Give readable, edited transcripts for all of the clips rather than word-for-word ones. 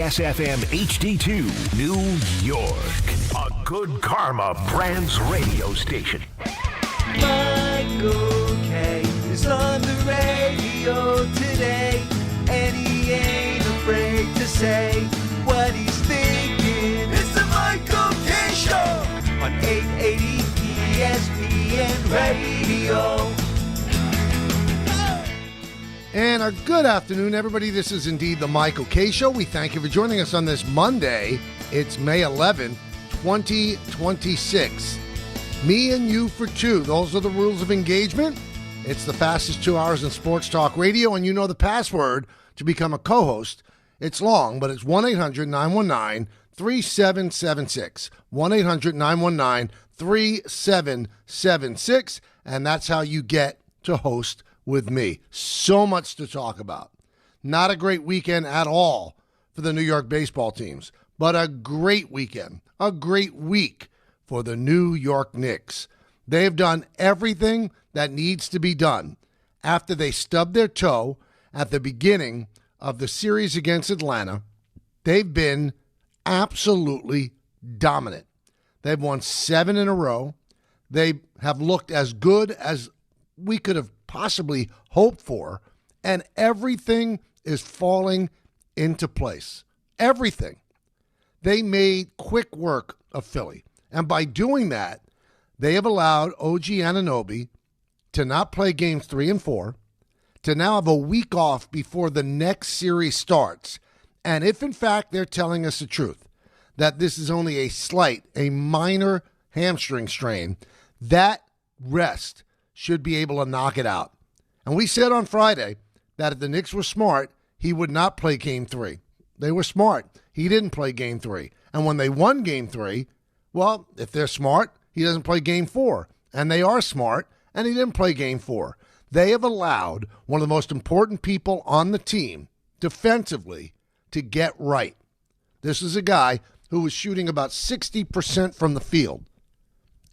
SFM HD2, New York. A Good Karma Brands radio station. Michael K. is on the radio today, and he ain't afraid to say what he's thinking. It's the Michael K. Show on 880 ESPN Radio. And a good afternoon, everybody. This is indeed the Michael K. Show. We thank you for joining us on this Monday. It's May 11, 2026. Me and you for two. Those are the rules of engagement. It's the fastest 2 hours in sports talk radio, and you know the password to become a co-host. It's long, but it's 1-800-919-3776. 1-800-919-3776, and that's how you get to host with me. So much to talk about. Not a great weekend at all for the New York baseball teams, but a great weekend, a great week for the New York Knicks. They've done everything that needs to be done after they stubbed their toe at the beginning of the series against Atlanta. They've been absolutely dominant. They've won 7 in a row. They have looked as good as we could have possibly hoped for, and everything is falling into place. Everything. They made quick work of Philly, and by doing that, they have allowed OG Anunoby to not play games 3 and 4, to now have a week off before the next series starts. And if in fact they're telling us the truth, that this is only a minor hamstring strain, that rest should be able to knock it out. And we said on Friday that if the Knicks were smart, he would not play Game 3. They were smart. He didn't play Game 3. And when they won Game 3, well, if they're smart, he doesn't play Game 4. And they are smart, and he didn't play Game 4. They have allowed one of the most important people on the team defensively to get right. This is a guy who was shooting about 60% from the field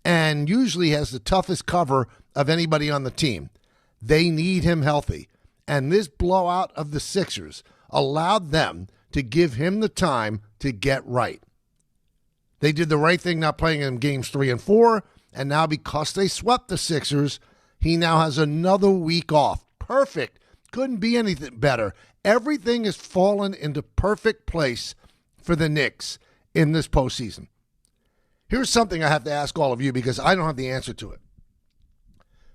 and usually has the toughest cover of anybody on the team. They need him healthy. And this blowout of the Sixers allowed them to give him the time to get right. They did the right thing not playing in games 3 and 4, and now because they swept the Sixers, he now has another week off. Perfect. Couldn't be anything better. Everything has fallen into perfect place for the Knicks in this postseason. Here's something I have to ask all of you because I don't have the answer to it.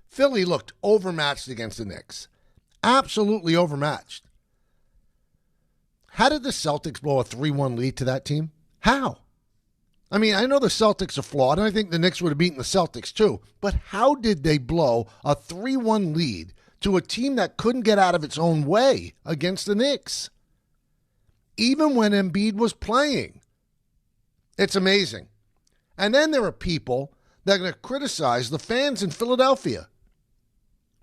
Philly looked overmatched against the Knicks. Absolutely overmatched. How did the Celtics blow a 3-1 lead to that team? How? I mean, I know the Celtics are flawed, and I think the Knicks would have beaten the Celtics too, but how did they blow a 3-1 lead to a team that couldn't get out of its own way against the Knicks? Even when Embiid was playing. It's amazing. And then there are people that are going to criticize the fans in Philadelphia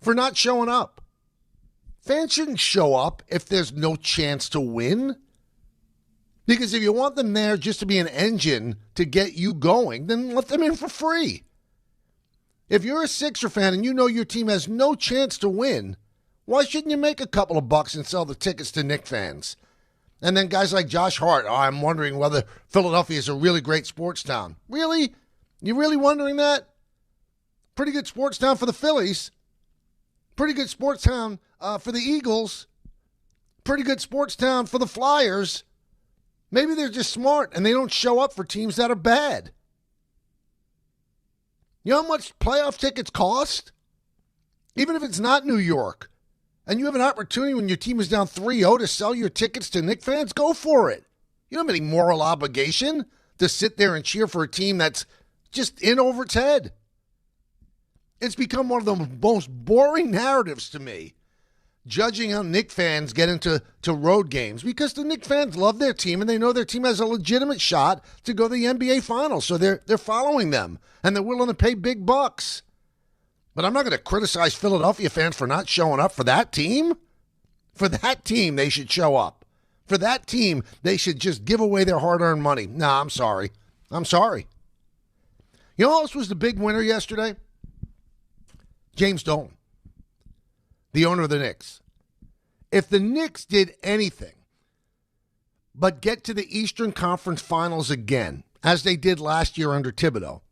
for not showing up. Fans shouldn't show up if there's no chance to win. Because if you want them there just to be an engine to get you going, then let them in for free. If you're a Sixer fan and you know your team has no chance to win, why shouldn't you make a couple of bucks and sell the tickets to Knicks fans? And then guys like Josh Hart, I'm wondering whether Philadelphia is a really great sports town. Really? You really wondering that? Pretty good sports town for the Phillies. Pretty good sports town for the Eagles. Pretty good sports town for the Flyers. Maybe they're just smart and they don't show up for teams that are bad. You know how much playoff tickets cost? Even if it's not New York, and you have an opportunity when your team is down 3-0 to sell your tickets to Knicks fans, go for it. You don't have any moral obligation to sit there and cheer for a team that's just in over its head. It's become one of the most boring narratives to me, judging how Knicks fans get into road games, because the Knicks fans love their team and they know their team has a legitimate shot to go to the NBA Finals, so they're following them and they're willing to pay big bucks. But I'm not going to criticize Philadelphia fans for not showing up for that team. For that team, they should show up. For that team, they should just give away their hard-earned money. Nah, I'm sorry. I'm sorry. You know who else was the big winner yesterday? James Dolan, the owner of the Knicks. If the Knicks did anything but get to the Eastern Conference Finals again, as they did last year under Thibodeau,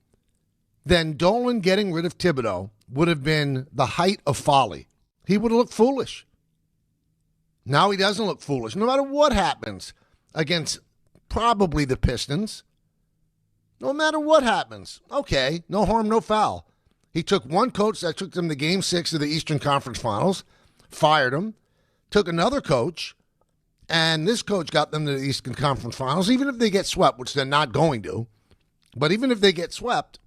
then Dolan getting rid of Thibodeau would have been the height of folly. He would have looked foolish. Now he doesn't look foolish, no matter what happens against probably the Pistons. No matter what happens. Okay, no harm, no foul. He took one coach that took them to Game 6 of the Eastern Conference Finals, fired him, took another coach, and this coach got them to the Eastern Conference Finals, even if they get swept, which they're not going to. But even if they get swept,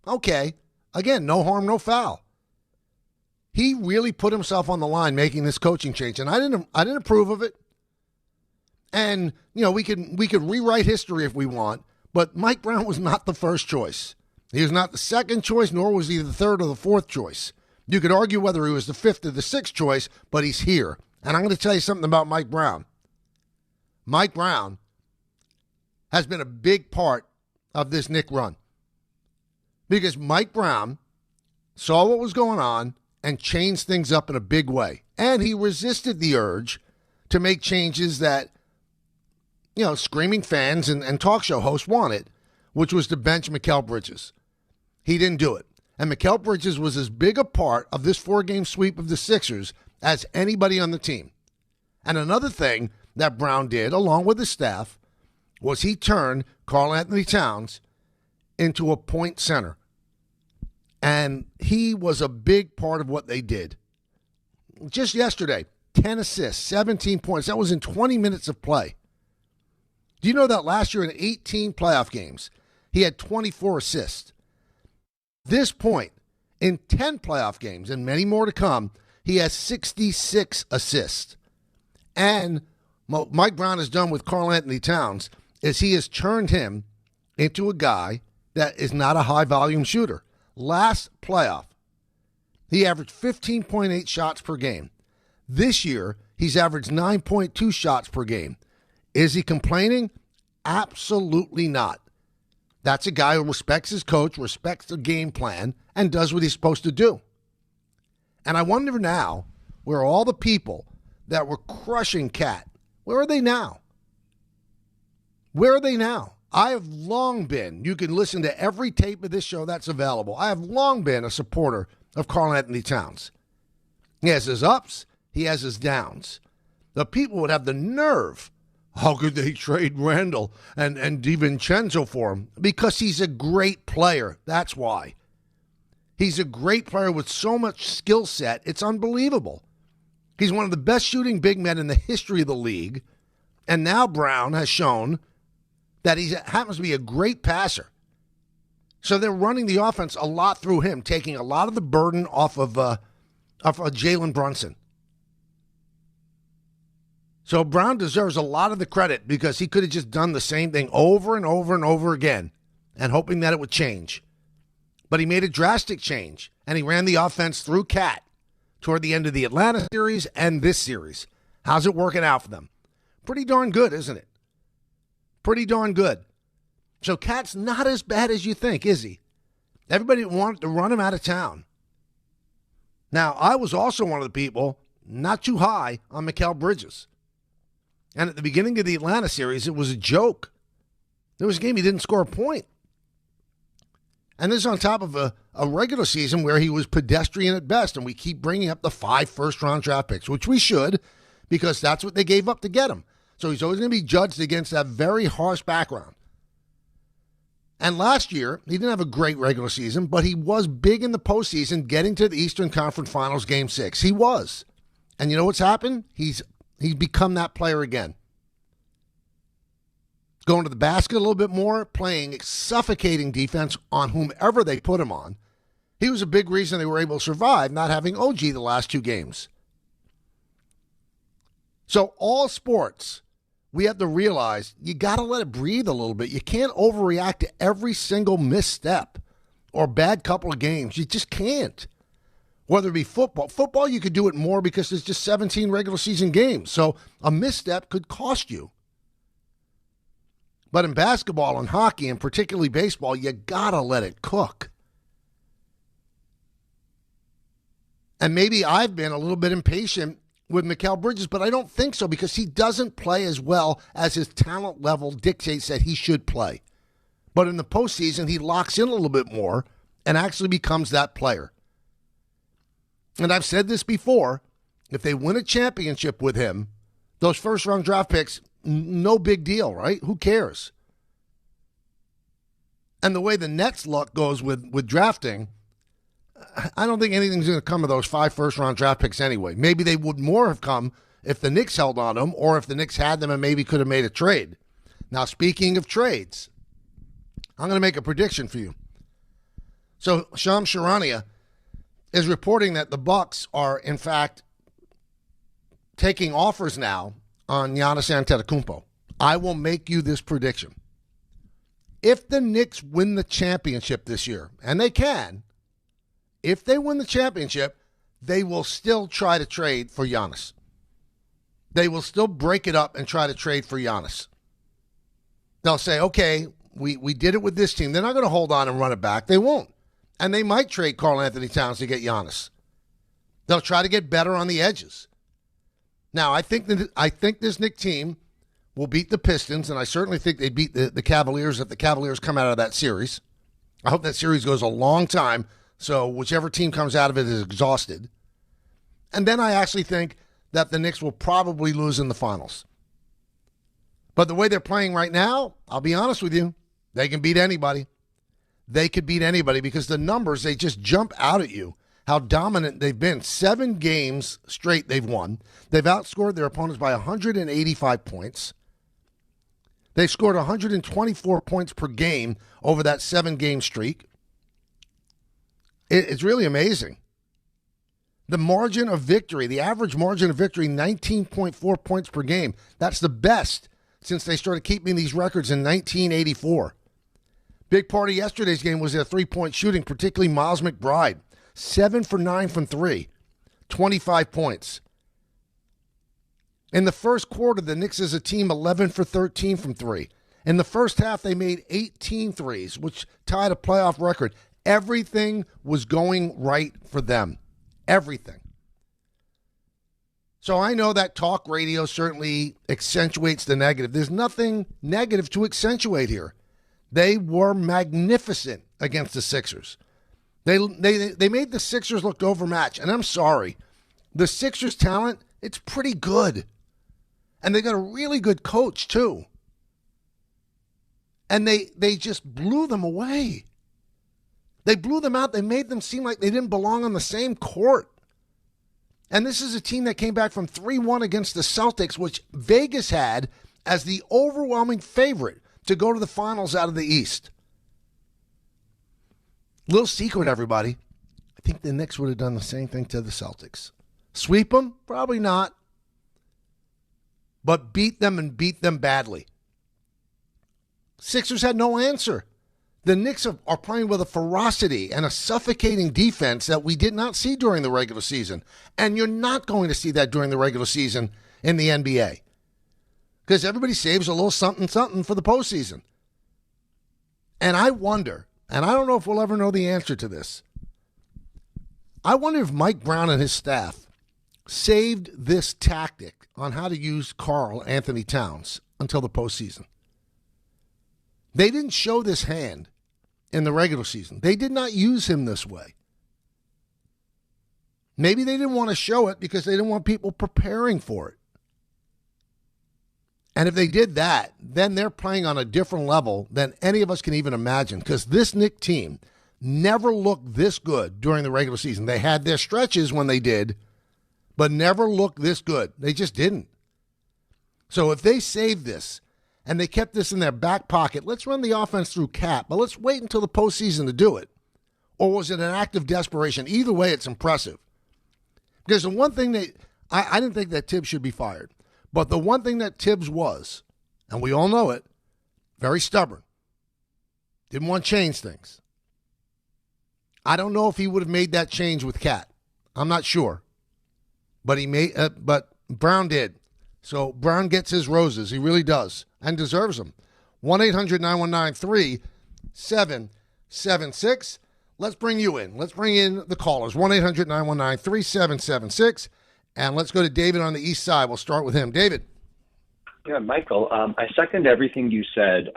okay, again, no harm, no foul. He really put himself on the line making this coaching change, and I didn't approve of it. And, you know, we could rewrite history if we want, but Mike Brown was not the first choice. He was not the second choice, nor was he the third or the fourth choice. You could argue whether he was the fifth or the sixth choice, but he's here. And I'm going to tell you something about Mike Brown. Mike Brown has been a big part of this Knick run. Because Mike Brown saw what was going on and changed things up in a big way. And he resisted the urge to make changes that, you know, screaming fans and talk show hosts wanted, which was to bench Mikal Bridges. He didn't do it. And Mikal Bridges was as big a part of this 4-game sweep of the Sixers as anybody on the team. And another thing that Brown did, along with his staff, was he turned Karl-Anthony Towns into a point center. And he was a big part of what they did. Just yesterday, 10 assists, 17 points. That was in 20 minutes of play. Do you know that last year in 18 playoff games, he had 24 assists? This point, in 10 playoff games, and many more to come, he has 66 assists. And what Mike Brown has done with Karl-Anthony Towns is he has turned him into a guy that is not a high-volume shooter. Last playoff, he averaged 15.8 shots per game. This year, he's averaged 9.2 shots per game. Is he complaining? Absolutely not. That's a guy who respects his coach, respects the game plan, and does what he's supposed to do. And I wonder now, where all the people that were crushing Cat, where are they now? Where are they now? I have long been, you can listen to every tape of this show that's available, I have long been a supporter of Karl-Anthony Towns. He has his ups, he has his downs. The people would have the nerve. How could they trade Randall and DiVincenzo for him? Because he's a great player. That's why. He's a great player with so much skill set, it's unbelievable. He's one of the best shooting big men in the history of the league. And now Brown has shown that he happens to be a great passer. So they're running the offense a lot through him, taking a lot of the burden off of Jalen Brunson. So Brown deserves a lot of the credit because he could have just done the same thing over and over and over again and hoping that it would change. But he made a drastic change, and he ran the offense through Cat toward the end of the Atlanta series and this series. How's it working out for them? Pretty darn good, isn't it? Pretty darn good. So Cat's not as bad as you think, is he? Everybody wanted to run him out of town. Now, I was also one of the people not too high on Mikal Bridges. And at the beginning of the Atlanta series, it was a joke. There was a game he didn't score a point. And this is on top of a regular season where he was pedestrian at best, and we keep bringing up the 5 first-round draft picks, which we should, because that's what they gave up to get him. So he's always going to be judged against that very harsh background. And last year, he didn't have a great regular season, but he was big in the postseason, getting to the Eastern Conference Finals Game 6. He was. And you know what's happened? He's become that player again. Going to the basket a little bit more, playing suffocating defense on whomever they put him on. He was a big reason they were able to survive not having OG the last 2 games. So all sports, we have to realize you got to let it breathe a little bit. You can't overreact to every single misstep or bad couple of games. You just can't. Whether it be football. Football, you could do it more because there's just 17 regular season games. So a misstep could cost you. But in basketball and hockey, and particularly baseball, you got to let it cook. And maybe I've been a little bit impatient with Mikal Bridges, but I don't think so because he doesn't play as well as his talent level dictates that he should play. But in the postseason, he locks in a little bit more and actually becomes that player. And I've said this before, if they win a championship with him, those first-round draft picks, no big deal, right? Who cares? And the way the Nets luck goes with drafting, I don't think anything's going to come of those 5 first-round draft picks anyway. Maybe they would more have come if the Knicks held on them or if the Knicks had them and maybe could have made a trade. Now, speaking of trades, I'm going to make a prediction for you. So, Shams Charania is reporting that the Bucks are, in fact, taking offers now on Giannis Antetokounmpo. I will make you this prediction. If the Knicks win the championship this year, and they can, if they win the championship, they will still try to trade for Giannis. They will still break it up and try to trade for Giannis. They'll say, okay, we did it with this team. They're not going to hold on and run it back. They won't. And they might trade Karl Anthony Towns to get Giannis. They'll try to get better on the edges. Now, I think this Knicks team will beat the Pistons, and I certainly think they beat the Cavaliers if the Cavaliers come out of that series. I hope that series goes a long time, so whichever team comes out of it is exhausted. And then I actually think that the Knicks will probably lose in the finals. But the way they're playing right now, I'll be honest with you, they can beat anybody. They could beat anybody because the numbers, they just jump out at you. How dominant they've been. 7 games straight they've won. They've outscored their opponents by 185 points. They've scored 124 points per game over that 7-game streak. It's really amazing. The margin of victory, the average margin of victory, 19.4 points per game. That's the best since they started keeping these records in 1984. Big part of yesterday's game was their three-point shooting, particularly Miles McBride. 7 for 9 from 3, 25 points. In the first quarter, the Knicks as a team, 11 for 13 from 3. In the first half, they made 18 threes, which tied a playoff record. Everything was going right for them. Everything. So I know that talk radio certainly accentuates the negative. There's nothing negative to accentuate here. They were magnificent against the Sixers. They made the Sixers look overmatched, and I'm sorry. The Sixers' talent, it's pretty good. And they got a really good coach, too. And they just blew them away. They blew them out. They made them seem like they didn't belong on the same court. And this is a team that came back from 3-1 against the Celtics, which Vegas had as the overwhelming favorite to go to the finals out of the East. Little secret, everybody. I think the Knicks would have done the same thing to the Celtics. Sweep them? Probably not. But beat them and beat them badly. Sixers had no answer. The Knicks are playing with a ferocity and a suffocating defense that we did not see during the regular season. And you're not going to see that during the regular season in the NBA. Because everybody saves a little something for the postseason. And I wonder, and I don't know if we'll ever know the answer to this, I wonder if Mike Brown and his staff saved this tactic on how to use Karl Anthony Towns until the postseason. They didn't show this hand in the regular season. They did not use him this way. Maybe they didn't want to show it because they didn't want people preparing for it. And if they did that, then they're playing on a different level than any of us can even imagine, because this Knicks team never looked this good during the regular season. They had their stretches when they did, but never looked this good. They just didn't. So if they saved this and they kept this in their back pocket, let's run the offense through Cap, but let's wait until the postseason to do it. Or was it an act of desperation? Either way, it's impressive. Because the one thing I didn't think that Tibbs should be fired. But the one thing that Tibbs was, and we all know it, very stubborn. Didn't want to change things. I don't know if he would have made that change with Cat. I'm not sure. But but Brown did. So Brown gets his roses. He really does. And deserves them. 1-800-919-3776. Let's bring you in. Let's bring in the callers. 1-800-919-3776. And let's go to David on the east side. We'll start with him. David. Yeah, Michael, I second everything you said,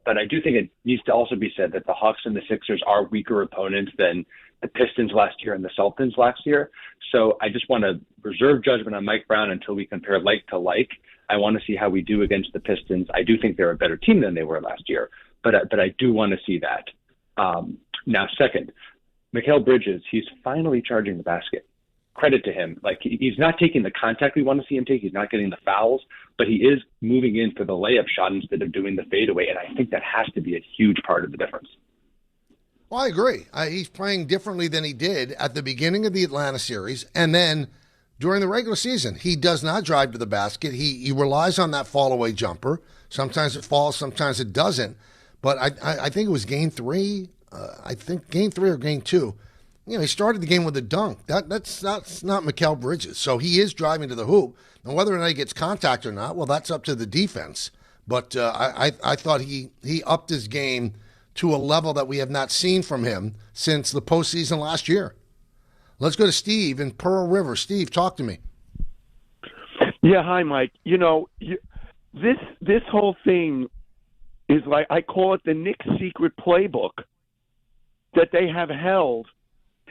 but I do think it needs to also be said that the Hawks and the Sixers are weaker opponents than the Pistons last year and the Celtics last year. So I just want to reserve judgment on Mike Brown until we compare like to like. I want to see how we do against the Pistons. I do think they're a better team than they were last year, but I do want to see that. Now, second, Mikal Bridges, he's finally charging the basket. Credit to him. Like, he's not taking the contact we want to see him take. He's not getting the fouls, but he is moving in for the layup shot instead of doing the fadeaway, and I think that has to be a huge part of the difference. Well, I agree. He's playing differently than he did at the beginning of the Atlanta series, and then during the regular season. He does not drive to the basket. He relies on that fall-away jumper. Sometimes it falls, sometimes it doesn't. But I think it was game 3. I think game 3 or game 2. You know, he started the game with a dunk. That's not Mikal Bridges. So he is driving to the hoop. And whether or not he gets contact or not, well, that's up to the defense. But I thought he upped his game to a level that we have not seen from him since the postseason last year. Let's go to Steve in Pearl River. Steve, talk to me. Yeah, hi, Mike. You know, this whole thing is like, I call it the Knicks secret playbook that they have held.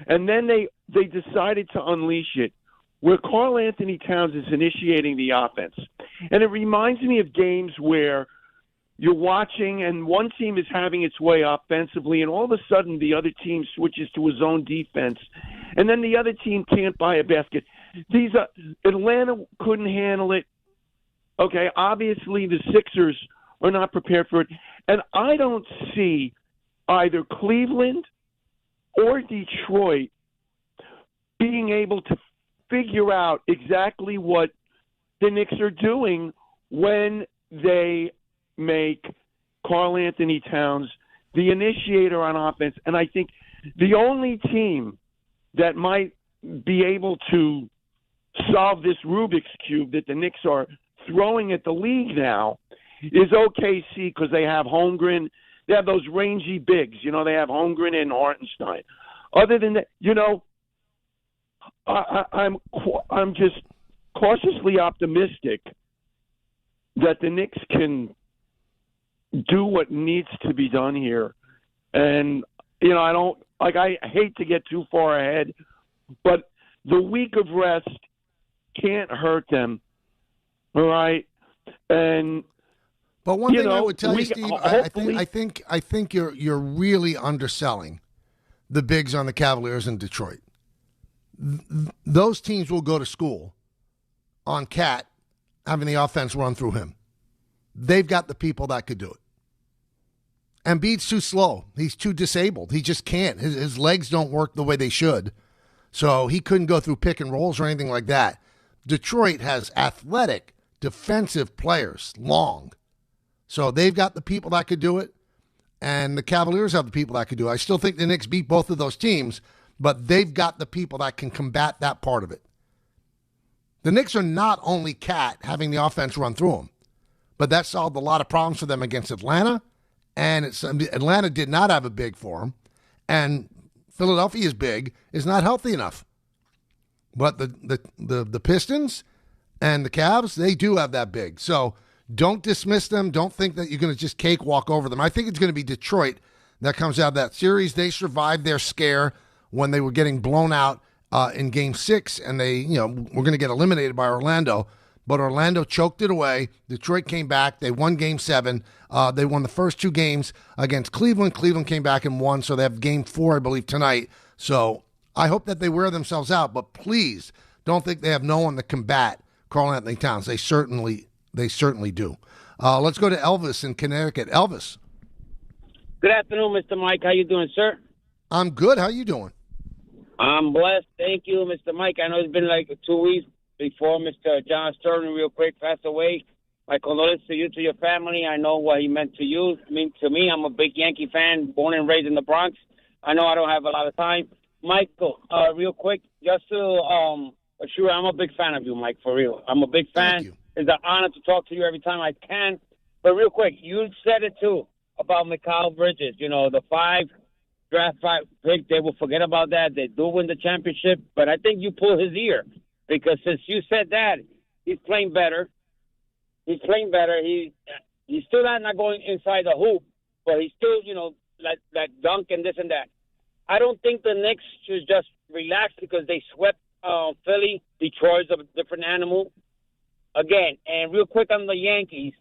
And then they decided to unleash it, where Karl Anthony Towns is initiating the offense. And it reminds me of games where you're watching and one team is having its way offensively, and all of a sudden the other team switches to his own defense, and then the other team can't buy a basket. Atlanta couldn't handle it. Okay, obviously the Sixers are not prepared for it. And I don't see either Cleveland or Detroit being able to figure out exactly what the Knicks are doing when they make Karl Anthony Towns the initiator on offense. And I think the only team that might be able to solve this Rubik's Cube that the Knicks are throwing at the league now is OKC, because they have Holmgren. They have those rangy bigs. You know, they have Holmgren and Hartenstein. Other than that, you know, I'm just cautiously optimistic that the Knicks can do what needs to be done here. And, you know, I hate to get too far ahead, but the week of rest can't hurt them. All right. But one thing I would tell you, Steve, I think you're really underselling the bigs on the Cavaliers in Detroit. Those teams will go to school on Cat having the offense run through him. They've got the people that could do it. Embiid's too slow. He's too disabled. He just can't. His legs don't work the way they should. So he couldn't go through pick and rolls or anything like that. Detroit has athletic, defensive players, long. So they've got the people that could do it, and the Cavaliers have the people that could do it. I still think the Knicks beat both of those teams, but they've got the people that can combat that part of it. The Knicks are not only Cat having the offense run through them, but that solved a lot of problems for them against Atlanta, and Atlanta did not have a big for them, and Philadelphia's big is not healthy enough. But the Pistons and the Cavs, they do have that big. So don't dismiss them. Don't think that you're going to just cakewalk over them. I think it's going to be Detroit that comes out of that series. They survived their scare when they were getting blown out in Game 6, and they, were going to get eliminated by Orlando. But Orlando choked it away. Detroit came back. They won Game 7. They won the first 2 games against Cleveland. Cleveland came back and won, so they have Game 4, I believe, tonight. So I hope that they wear themselves out, but please don't think they have no one to combat Karl Anthony Towns. They certainly do. Let's go to Elvis in Connecticut. Elvis. Good afternoon, Mr. Mike. How you doing, sir? I'm good. How you doing? I'm blessed. Thank you, Mr. Mike. I know it's been like 2 weeks before Mr. John Sterling real quick passed away. My condolences to you, to your family. I know what he meant to you. To me, I'm a big Yankee fan, born and raised in the Bronx. I know I don't have a lot of time. Michael, real quick, just to assure, I'm a big fan of you, Mike, for real. I'm a big fan. Thank you. It's an honor to talk to you every time I can. But real quick, you said it too about Mikal Bridges. The 5 draft 5 pick, they will forget about that. They do win the championship, but I think you pull his ear. because since you said that, he's playing better. He's playing better. He's still not going inside the hoop, but he's still, like dunk and this and that. I don't think the Knicks should just relax because they swept Philly. Detroit's a different animal. Again, and real quick on the Yankees,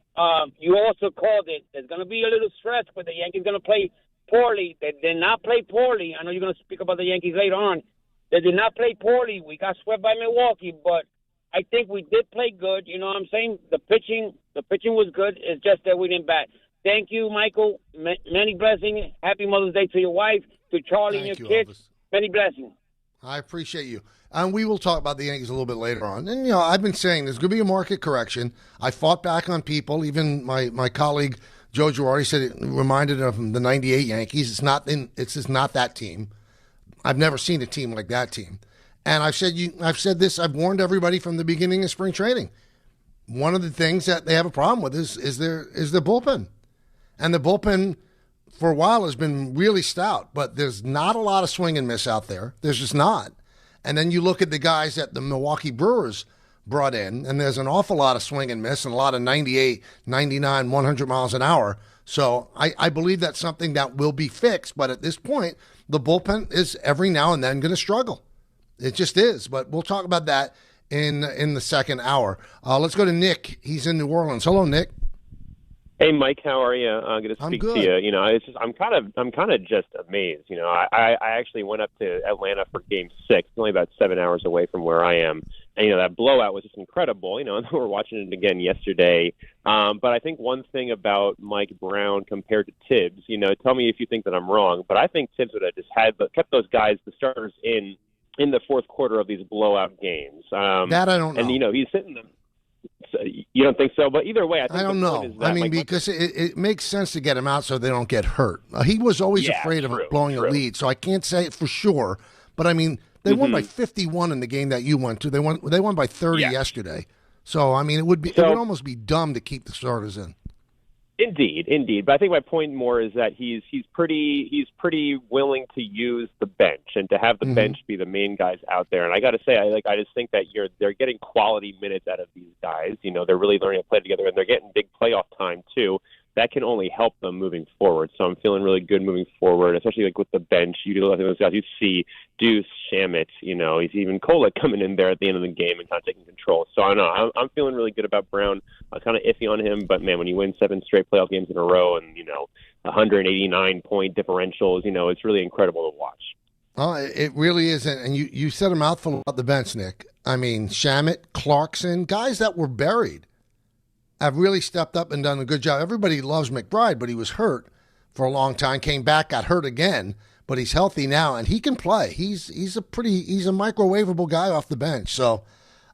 you also called it. There's going to be a little stress, but the Yankees going to play poorly. They did not play poorly. I know you're going to speak about the Yankees later on. They did not play poorly. We got swept by Milwaukee, but I think we did play good. You know what I'm saying? The pitching was good. It's just that we didn't bat. Thank you, Michael. Many blessings. Happy Mother's Day to your wife, to Charlie and your kids. Elvis. Many blessings. I appreciate you. And we will talk about the Yankees a little bit later on. And, I've been saying there's going to be a market correction. I fought back on people. Even my colleague, Joe Girardi, said it reminded of the 98 Yankees. It's just not that team. I've never seen a team like that team. And I've said this, I've warned everybody from the beginning of spring training. One of the things that they have a problem with is their bullpen. And the bullpen for a while has been really stout, but there's not a lot of swing and miss out there. There's just not. And then you look at the guys that the Milwaukee Brewers brought in, and there's an awful lot of swing and miss and a lot of 98, 99, 100 miles an hour. So I believe that's something that will be fixed. But at this point, the bullpen is every now and then going to struggle. It just is. But we'll talk about that in the second hour. Let's go to Nick. He's in New Orleans. Hello, Nick. Hey, Mike, how are you? Good to speak to you. I'm kind of just amazed. I actually went up to Atlanta for Game 6, only about 7 hours away from where I am. And, that blowout was just incredible. And we're watching it again yesterday. But I think one thing about Mike Brown compared to Tibbs, tell me if you think that I'm wrong, but I think Tibbs would have just kept those guys, the starters, in the fourth quarter of these blowout games. That I don't know. And, he's sitting them. So you don't think so? But either way, I don't know. Because it makes sense to get him out so they don't get hurt. He was always afraid of blowing a lead, so I can't say it for sure. But, they won by 51 in the game that you went to. They won by 30 yesterday. So, it would almost be dumb to keep the starters in. Indeed. But I think my point more is that he's pretty willing to use the bench and to have the bench be the main guys out there. And I got to say, I just think that they're getting quality minutes out of these guys. They're really learning to play together, and they're getting big playoff time too. That can only help them moving forward. So I'm feeling really good moving forward, especially with the bench. Those guys you see, Deuce, Shamit, he's even Kolek coming in there at the end of the game and kind of taking control. So I don't know. I'm feeling really good about Brown. I was kind of iffy on him, but man, when you win 7 straight playoff games in a row and 189-point differentials, it's really incredible to watch. Oh, it really is. And you said a mouthful about the bench, Nick. Shamit, Clarkson, guys that were buried, have really stepped up and done a good job. Everybody loves McBride, but he was hurt for a long time, came back, got hurt again, but he's healthy now, and he can play. He's a microwavable guy off the bench. So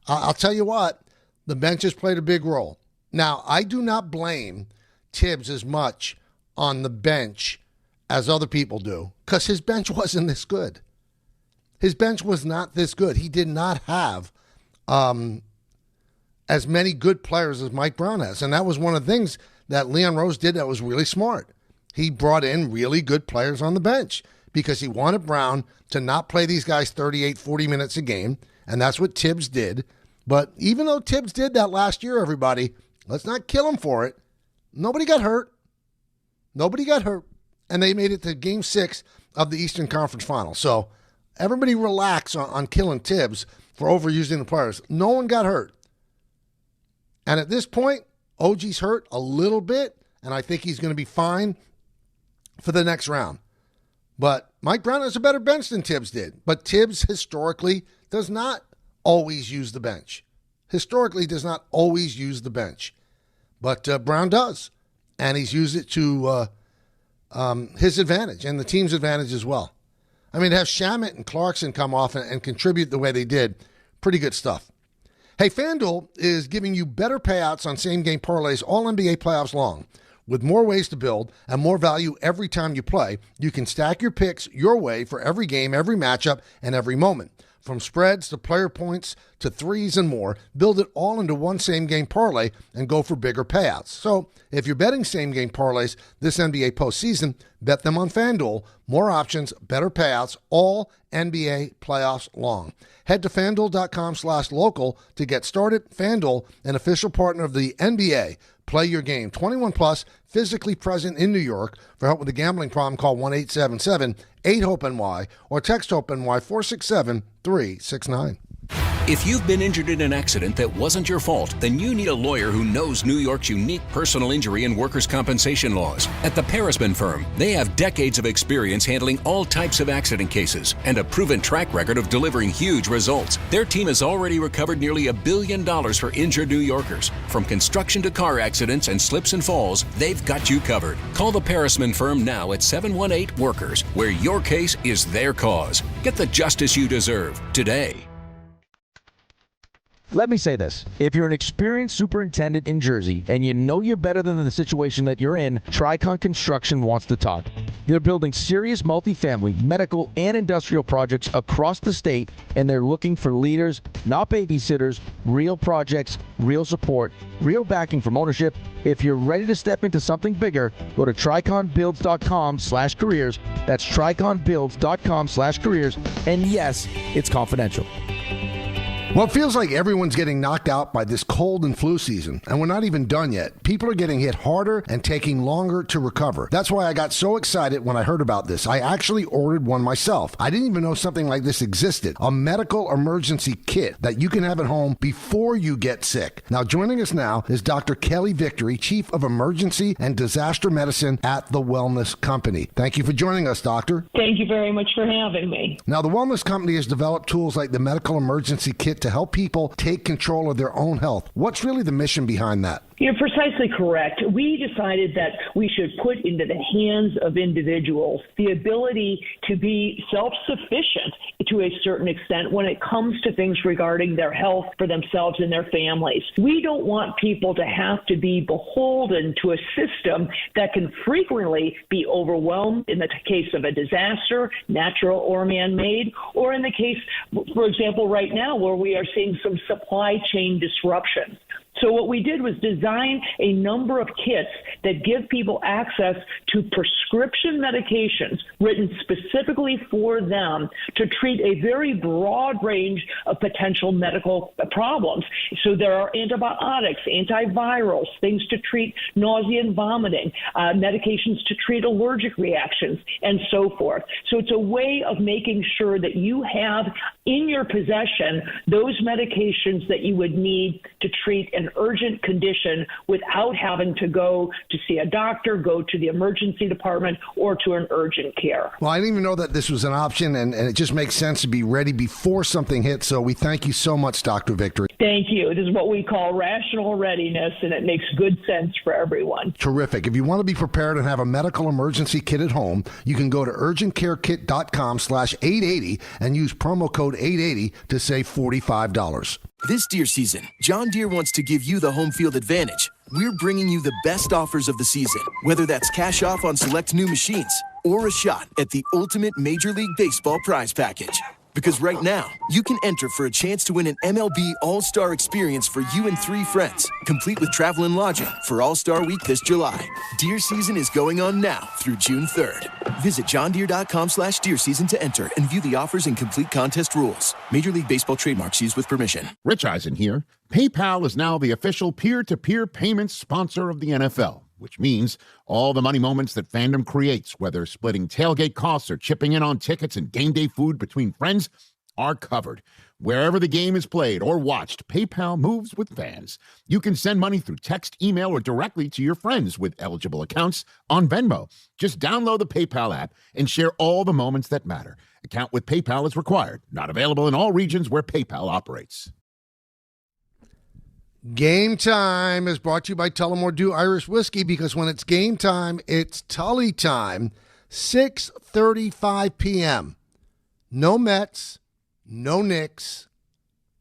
I'll tell you what, the bench has played a big role. Now, I do not blame Tibbs as much on the bench as other people do, because his bench wasn't this good. His bench was not this good. He did not have as many good players as Mike Brown has. And that was one of the things that Leon Rose did that was really smart. He brought in really good players on the bench because he wanted Brown to not play these guys 38, 40 minutes a game, and that's what Tibbs did. But even though Tibbs did that last year, everybody, let's not kill him for it. Nobody got hurt. And they made it to Game 6 of the Eastern Conference Final. So everybody relax on killing Tibbs for overusing the players. No one got hurt. And at this point, OG's hurt a little bit, and I think he's going to be fine for the next round. But Mike Brown has a better bench than Tibbs did. But Tibbs historically does not always use the bench. But Brown does. And he's used it to his advantage and the team's advantage as well. To have Shamit and Clarkson come off and contribute the way they did, pretty good stuff. Hey, FanDuel is giving you better payouts on same-game parlays all NBA playoffs long. With more ways to build and more value every time you play, you can stack your picks your way for every game, every matchup, and every moment. From spreads to player points to threes and more, build it all into one same-game parlay and go for bigger payouts. So if you're betting same-game parlays this NBA postseason, bet them on FanDuel. More options, better payouts, all NBA playoffs long. Head to FanDuel.com/local to get started. FanDuel, an official partner of the NBA. Play your game. 21 plus, physically present in New York. For help with a gambling problem, call 1-877-8-HOPE-NY or text HOPE-NY 467-369. If you've been injured in an accident that wasn't your fault, then you need a lawyer who knows New York's unique personal injury and workers' compensation laws. At the Parisman Firm, they have decades of experience handling all types of accident cases and a proven track record of delivering huge results. Their team has already recovered nearly $1 billion for injured New Yorkers. From construction to car accidents and slips and falls, they've got you covered. Call the Parisman Firm now at 718-WORKERS, where your case is their cause. Get the justice you deserve today. Let me say this. If you're an experienced superintendent in Jersey and you know you're better than the situation that you're in, Tricon Construction wants to talk. They're building serious multifamily, medical, and industrial projects across the state, and they're looking for leaders, not babysitters, real projects, real support, real backing from ownership. If you're ready to step into something bigger, go to triconbuilds.com/careers. That's triconbuilds.com/careers. And yes, it's confidential. Well, it feels like everyone's getting knocked out by this cold and flu season, and we're not even done yet. People are getting hit harder and taking longer to recover. That's why I got so excited when I heard about this. I actually ordered one myself. I didn't even know something like this existed, a medical emergency kit that you can have at home before you get sick. Now, joining us now is Dr. Kelly Victory, Chief of Emergency and Disaster Medicine at the Wellness Company. Thank you for joining us, Doctor. Thank you very much for having me. Now, the Wellness Company has developed tools like the medical emergency kit to help people take control of their own health. What's really the mission behind that? You're precisely correct. We decided that we should put into the hands of individuals the ability to be self-sufficient to a certain extent when it comes to things regarding their health for themselves and their families. We don't want people to have to be beholden to a system that can frequently be overwhelmed in the case of a disaster, natural or man-made, or in the case, for example, right now where we are seeing some supply chain disruptions. So what we did was design a number of kits that give people access to prescription medications written specifically for them to treat a very broad range of potential medical problems. So there are antibiotics, antivirals, things to treat nausea and vomiting, medications to treat allergic reactions, and so forth. So it's a way of making sure that you have in your possession those medications that you would need to treat an urgent condition without having to go to see a doctor, go to the emergency department, or to an urgent care. Well, I didn't even know that this was an option, and it just makes sense to be ready before something hits. So we thank you so much, Dr. Victory. Thank you. This is what we call rational readiness, and it makes good sense for everyone. Terrific. If you want to be prepared and have a medical emergency kit at home, you can go to urgentcarekit.com/880 and use promo code 880 to save $45. This deer season, John Deere wants to give you the home field advantage. We're bringing you the best offers of the season, whether that's cash off on select new machines or a shot at the ultimate Major League Baseball prize package. Because right now, you can enter for a chance to win an MLB All-Star experience for you and 3 friends, complete with travel and lodging for All-Star Week this July. Deer season is going on now through June 3rd. Visit johndeere.com/deer season to enter and view the offers and complete contest rules. Major League Baseball trademarks used with permission. Rich Eisen here. PayPal is now the official peer-to-peer payments sponsor of the NFL, which means all the money moments that fandom creates, whether splitting tailgate costs or chipping in on tickets and game day food between friends, are covered. Wherever the game is played or watched, PayPal moves with fans. You can send money through text, email, or directly to your friends with eligible accounts on Venmo. Just download the PayPal app and share all the moments that matter. Account with PayPal is required. Not available in all regions where PayPal operates. Game Time is brought to you by Tullamore Dew Irish Whiskey, because when it's game time, it's Tully time. 6:35 p.m. No Mets, no Knicks,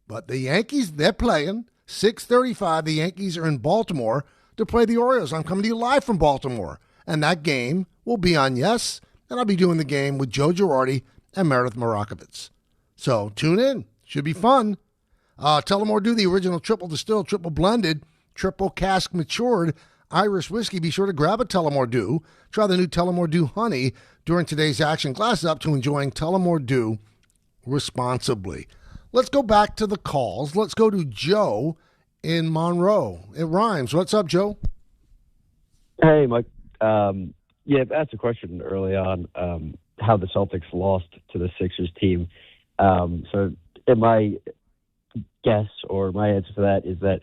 but the Yankees, they're playing. 6:35, the Yankees are in Baltimore to play the Orioles. I'm coming to you live from Baltimore, and that game will be on Yes, and I'll be doing the game with Joe Girardi and Meredith Marakovitz. So tune in. Should be fun. Tullamore Dew, the original triple distilled, triple blended, triple cask matured Irish whiskey. Be sure to grab a Tullamore Dew. Try the new Tullamore Dew Honey during today's action. Glass up to enjoying Tullamore Dew responsibly. Let's go back to the calls. Let's go to Joe in Monroe. It rhymes. What's up, Joe? Hey, Mike. Yeah, I asked a question early on how the Celtics lost to the Sixers team. So my guess or my answer to that is that,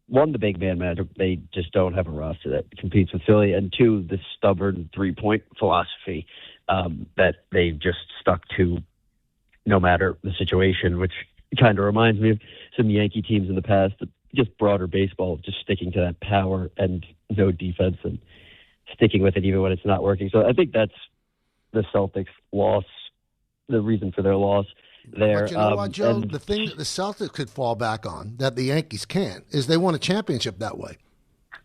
one, the big man magic, they just don't have a roster that competes with Philly, and two, the stubborn three-point philosophy that they've just stuck to no matter the situation, which kind of reminds me of some Yankee teams in the past, just broader baseball, just sticking to that power and no defense and sticking with it even when it's not working. So I think that's the Celtics' loss, the reason for their loss there. But you know what, Joe? The thing that the Celtics could fall back on that the Yankees can't is they won a championship that way.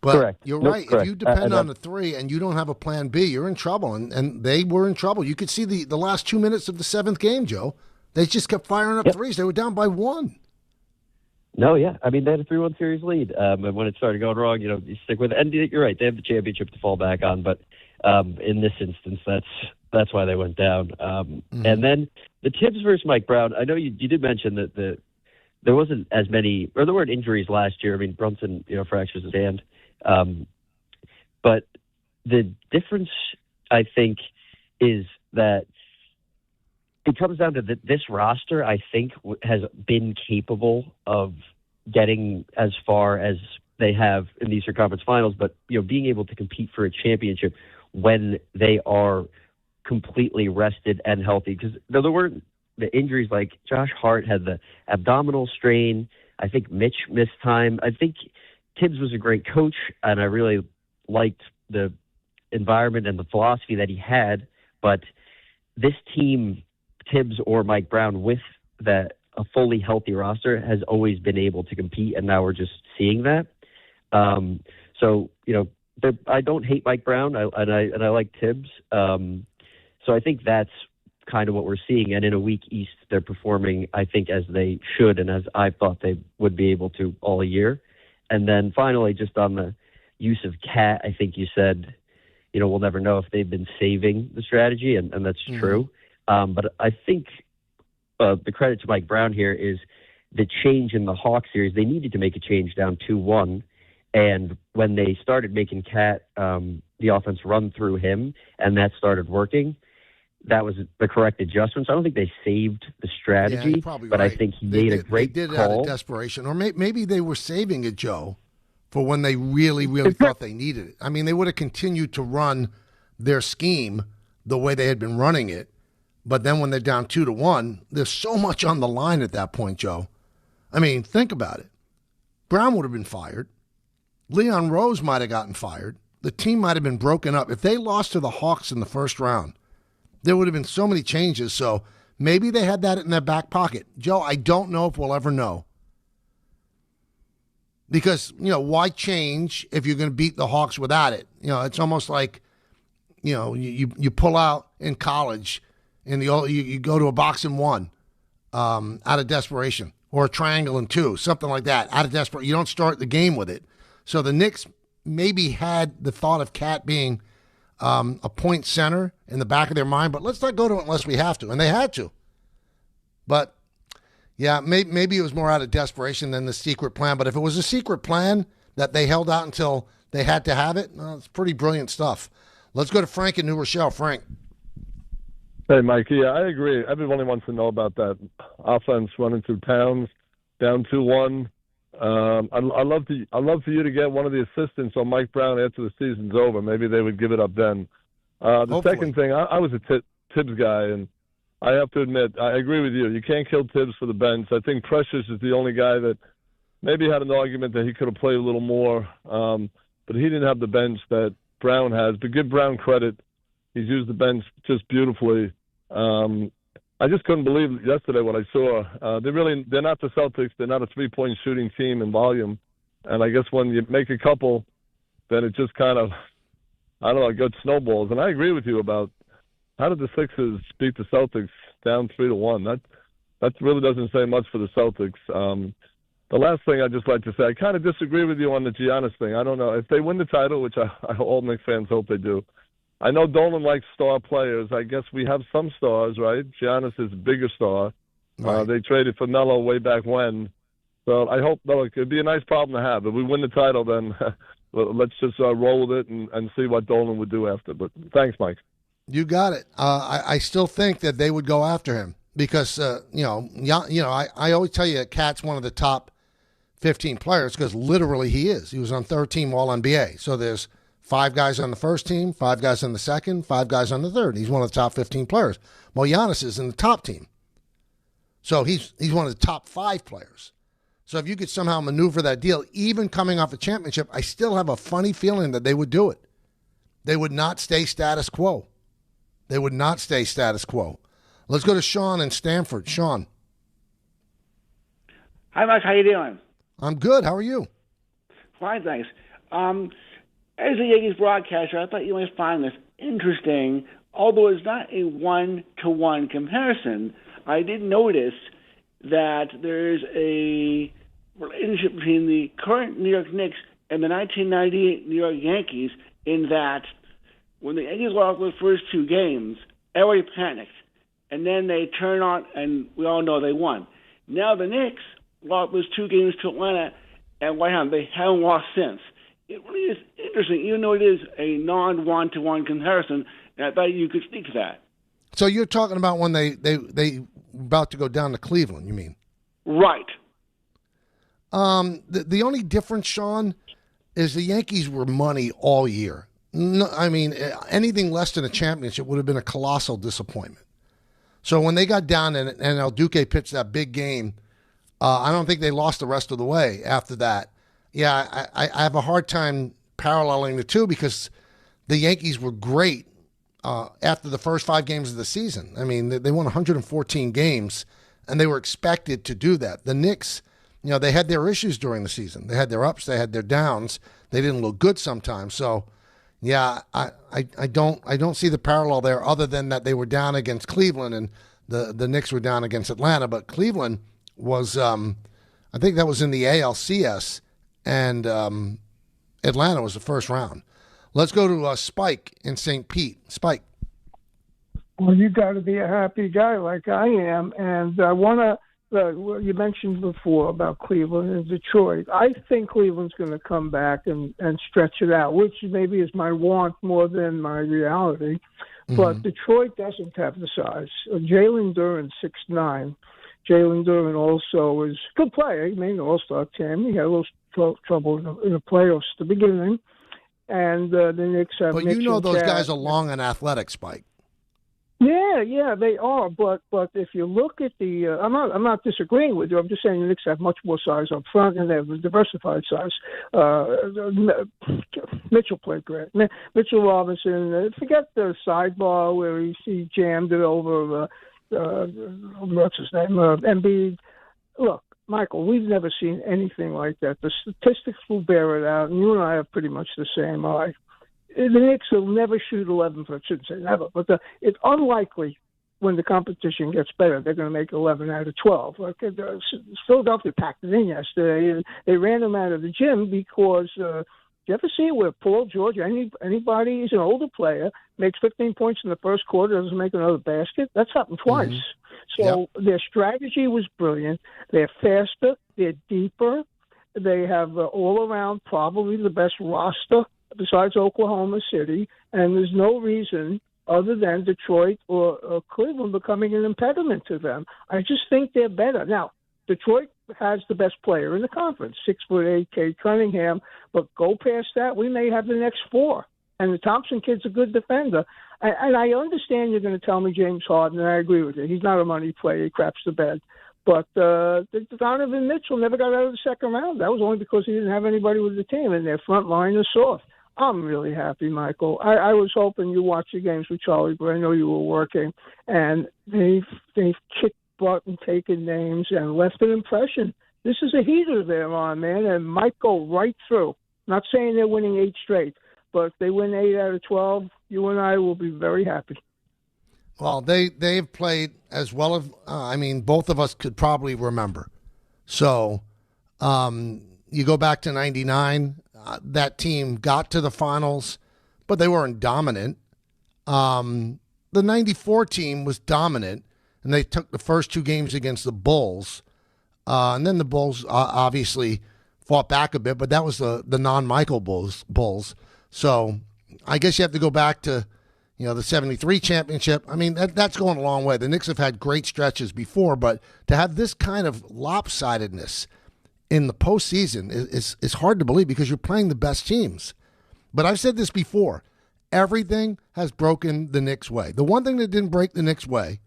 But correct. You're Nope, right. correct. If you depend on the three and you don't have a plan B, you're in trouble. And they were in trouble. You could see the last 2 minutes of the seventh game, Joe. They just kept firing up threes. They were down by one. No, yeah. I mean, they had a 3-1 series lead. And when it started going wrong, you stick with it. And you're right. They have the championship to fall back on. But in this instance, that's why they went down. And then the Tibbs versus Mike Brown, I know you did mention that there wasn't as many, or there weren't injuries last year. I mean, Brunson, fractures his hand. But the difference, I think, is that it comes down to this roster, I think, has been capable of getting as far as they have in the Eastern Conference Finals, but being able to compete for a championship when they are completely rested and healthy. Because there weren't the injuries like Josh Hart had the abdominal strain. I think Mitch missed time. I think Tibbs was a great coach, and I really liked the environment and the philosophy that he had. But this team, Tibbs or Mike Brown, with a fully healthy roster, has always been able to compete, and now we're just seeing that. So I don't hate Mike Brown, and I like Tibbs. So I think that's kind of what we're seeing. And in a weak East, they're performing, I think, as they should, and as I thought they would be able to all year. And then finally, just on the use of Cat, I think you said, we'll never know if they've been saving the strategy, and that's true. But I think the credit to Mike Brown here is the change in the Hawks series. They needed to make a change down 2-1, and when they started making Cat the offense run through him, and that started working, that was the correct adjustment. So I don't think they saved the strategy, but I think he made a great call. They did it out of desperation, or maybe they were saving it, Joe, for when they really, really thought they needed it. I mean, they would have continued to run their scheme the way they had been running it, but then when they're down 2-1, there's so much on the line at that point, Joe. I mean, think about it. Brown would have been fired. Leon Rose might have gotten fired. The team might have been broken up. If they lost to the Hawks in the first round, there would have been so many changes. So maybe they had that in their back pocket. Joe, I don't know if we'll ever know. Because, why change if you're going to beat the Hawks without it? It's almost like, you pull out in college and you go to a box and one out of desperation, or a triangle and two, something like that, out of desperation. You don't start the game with it. So the Knicks maybe had the thought of Cat being a point center in the back of their mind, but let's not go to it unless we have to, and they had to. But, yeah, maybe it was more out of desperation than the secret plan, but if it was a secret plan that they held out until they had to have it, it's pretty brilliant stuff. Let's go to Frank in New Rochelle. Frank. Hey, Mike. Yeah, I agree. Everybody wants to know about that offense running through towns, down 2-1. I'd love for you to get one of the assistants on Mike Brown after the season's over. Maybe they would give it up then. The second thing, I was a Tibbs guy, and I have to admit, I agree with you. You can't kill Tibbs for the bench. I think Precious is the only guy that maybe had an argument that he could have played a little more, but he didn't have the bench that Brown has. But give Brown credit. He's used the bench just beautifully. I just couldn't believe yesterday what I saw. They're not the Celtics. They're not a three-point shooting team in volume. And I guess when you make a couple, then it just kind of, it goes snowballs. And I agree with you about how did the Sixers beat the Celtics down 3-1? that really doesn't say much for the Celtics. The last thing I'd just like to say, I kind of disagree with you on the Giannis thing. I don't know. If they win the title, which all Knicks fans hope they do, I know Dolan likes star players. I guess we have some stars, right? Giannis is a bigger star. Right. They traded for Melo way back when. So I hope, look, it'd be a nice problem to have. If we win the title, then let's just roll with it and see what Dolan would do after. But thanks, Mike. You got it. I still think that they would go after him because, I always tell you that Cat's one of the top 15 players because literally he is. He was on third team All-NBA. So there's 5 guys on the first team, 5 guys on the second, 5 guys on the third. He's one of the top 15 players. Well, Giannis is in the top team. So he's one of the top 5 players. So if you could somehow maneuver that deal, even coming off a championship, I still have a funny feeling that they would do it. They would not stay status quo. They would not stay status quo. Let's go to Sean in Stamford. Sean. Hi, Mike. How you doing? I'm good. How are you? Fine, thanks. As a Yankees broadcaster, I thought you might find this interesting. Although it's not a one-to-one comparison, I did notice that there's a relationship between the current New York Knicks and the 1998 New York Yankees in that when the Yankees lost the first 2 games, everybody panicked. And then they turned on, and we all know they won. Now the Knicks lost those 2 games to Atlanta, and they haven't lost since. It really is interesting, even though it is a non-one-to-one comparison, and I thought you could speak to that. So you're talking about when they about to go down to Cleveland, you mean? Right. The only difference, Sean, is the Yankees were money all year. No, I mean, anything less than a championship would have been a colossal disappointment. So when they got down and El Duque pitched that big game, I don't think they lost the rest of the way after that. Yeah, I have a hard time paralleling the two because the Yankees were great after the first 5 games of the season. I mean, they won 114 games, and they were expected to do that. The Knicks, they had their issues during the season. They had their ups, they had their downs. They didn't look good sometimes. So, yeah, I don't see the parallel there other than that they were down against Cleveland and the Knicks were down against Atlanta. But Cleveland was, I think that was in the ALCS, and Atlanta was the first round. Let's go to Spike in St. Pete. Spike. Well, you got to be a happy guy like I am, and I want to. You mentioned before about Cleveland and Detroit. I think Cleveland's going to come back and stretch it out, which maybe is my want more than my reality. Mm-hmm. But Detroit doesn't have the size. Jalen Duren's 6'9". Jalen Duren also is a good player. He made an all-star team. He had a little trouble in the playoffs at the beginning. And the Knicks have But Mitch you know and those Chad. guys are long and athletic, Spike. Yeah, they are. But if you look at the, I'm not disagreeing with you. I'm just saying the Knicks have much more size up front, and they have a diversified size. Mitchell played great. Mitchell Robinson. Forget the sidebar where he jammed it over. What's his name? Embiid. Look, Michael, we've never seen anything like that. The statistics will bear it out, and you and I have pretty much the same eye. The Knicks will never shoot 11, I shouldn't say never, but it's unlikely when the competition gets better, they're going to make 11 out of 12. Philadelphia packed it in yesterday. They ran them out of the gym because do you ever see where Paul George, anybody, he's an older player, makes 15 points in the first quarter, doesn't make another basket? That's happened twice. Mm-hmm. So Their strategy was brilliant. They're faster. They're deeper. They have all around probably the best roster besides Oklahoma City, and there's no reason other than Detroit or Cleveland becoming an impediment to them. I just think they're better. Now, Detroit has the best player in the conference, 6'8", Cade Cunningham, but go past that, we may have the next 4. And the Thompson kid's a good defender. And I understand you're going to tell me James Harden, and I agree with you. He's not a money player. He craps the bed. But Donovan Mitchell never got out of the second round. That was only because he didn't have anybody with the team, and their front line is soft. I'm really happy, Michael. I was hoping you watched the games with Charlie, but I know you were working. And they've kicked butt and taken names and left an impression. This is a heater they're on, man, and might go right through. Not saying they're winning 8 straight, but if they win 8 out of 12, you and I will be very happy. Well, they've played as well as, both of us could probably remember. So you go back to 99, that team got to the finals, but they weren't dominant. The 94 team was dominant, and they took the first 2 games against the Bulls. And then the Bulls obviously fought back a bit, but that was the non-Michael Bulls. So I guess you have to go back to, the 73 championship. That's going a long way. The Knicks have had great stretches before, but to have this kind of lopsidedness in the postseason is hard to believe because you're playing the best teams. But I've said this before. Everything has broken the Knicks' way. The one thing that didn't break the Knicks' way,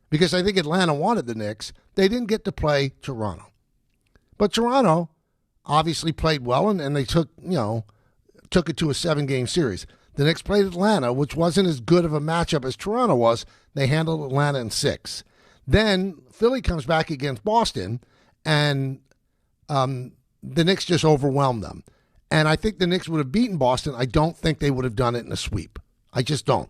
because I think Atlanta wanted the Knicks, they didn't get to play Toronto. But Toronto obviously played well, and they took it to a 7-game series. The Knicks played Atlanta, which wasn't as good of a matchup as Toronto was. They handled Atlanta in 6. Then Philly comes back against Boston, and the Knicks just overwhelmed them. And I think the Knicks would have beaten Boston. I don't think they would have done it in a sweep. I just don't.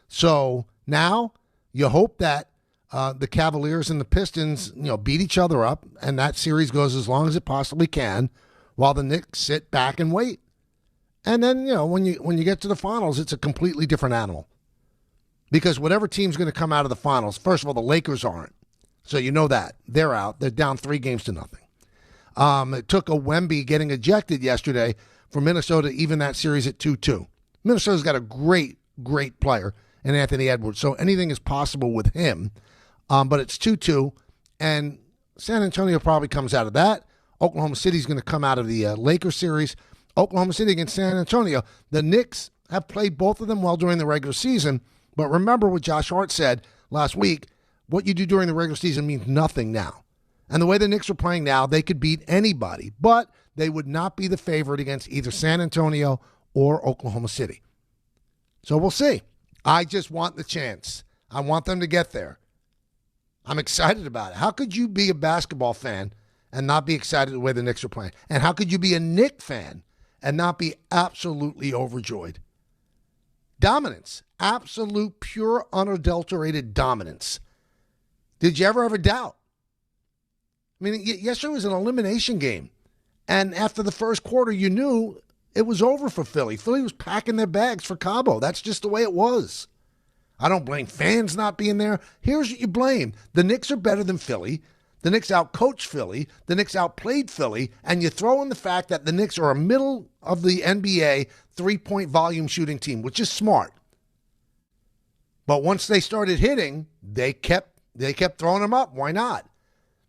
So now you hope that the Cavaliers and the Pistons, beat each other up, and that series goes as long as it possibly can, while the Knicks sit back and wait. And then, when you get to the finals, it's a completely different animal. Because whatever team's going to come out of the finals, first of all, the Lakers aren't. So you know that. They're out. They're down 3-0. It took a Wemby getting ejected yesterday for Minnesota to even that series at 2-2. Minnesota's got a great, great player in Anthony Edwards, so anything is possible with him. But it's 2-2, and San Antonio probably comes out of that. Oklahoma City's going to come out of the Lakers series. Oklahoma City against San Antonio. The Knicks have played both of them well during the regular season, but remember what Josh Hart said last week, what you do during the regular season means nothing now. And the way the Knicks are playing now, they could beat anybody, but they would not be the favorite against either San Antonio or Oklahoma City. So we'll see. I just want the chance. I want them to get there. I'm excited about it. How could you be a basketball fan and not be excited the way the Knicks are playing? And how could you be a Knicks fan and not be absolutely overjoyed? Dominance. Absolute, pure, unadulterated dominance. Did you ever have a doubt? Yesterday was an elimination game. And after the first quarter, you knew it was over for Philly. Philly was packing their bags for Cabo. That's just the way it was. I don't blame fans not being there. Here's what you blame. The Knicks are better than Philly. The Knicks outcoached Philly. The Knicks outplayed Philly. And you throw in the fact that the Knicks are a middle of the NBA 3-point volume shooting team, which is smart. But once they started hitting, they kept throwing them up. Why not?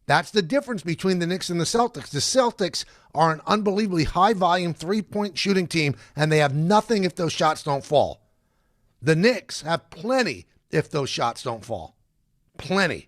That's the difference between the Knicks and the Celtics. The Celtics are an unbelievably high-volume 3-point shooting team, and they have nothing if those shots don't fall. The Knicks have plenty if those shots don't fall. Plenty.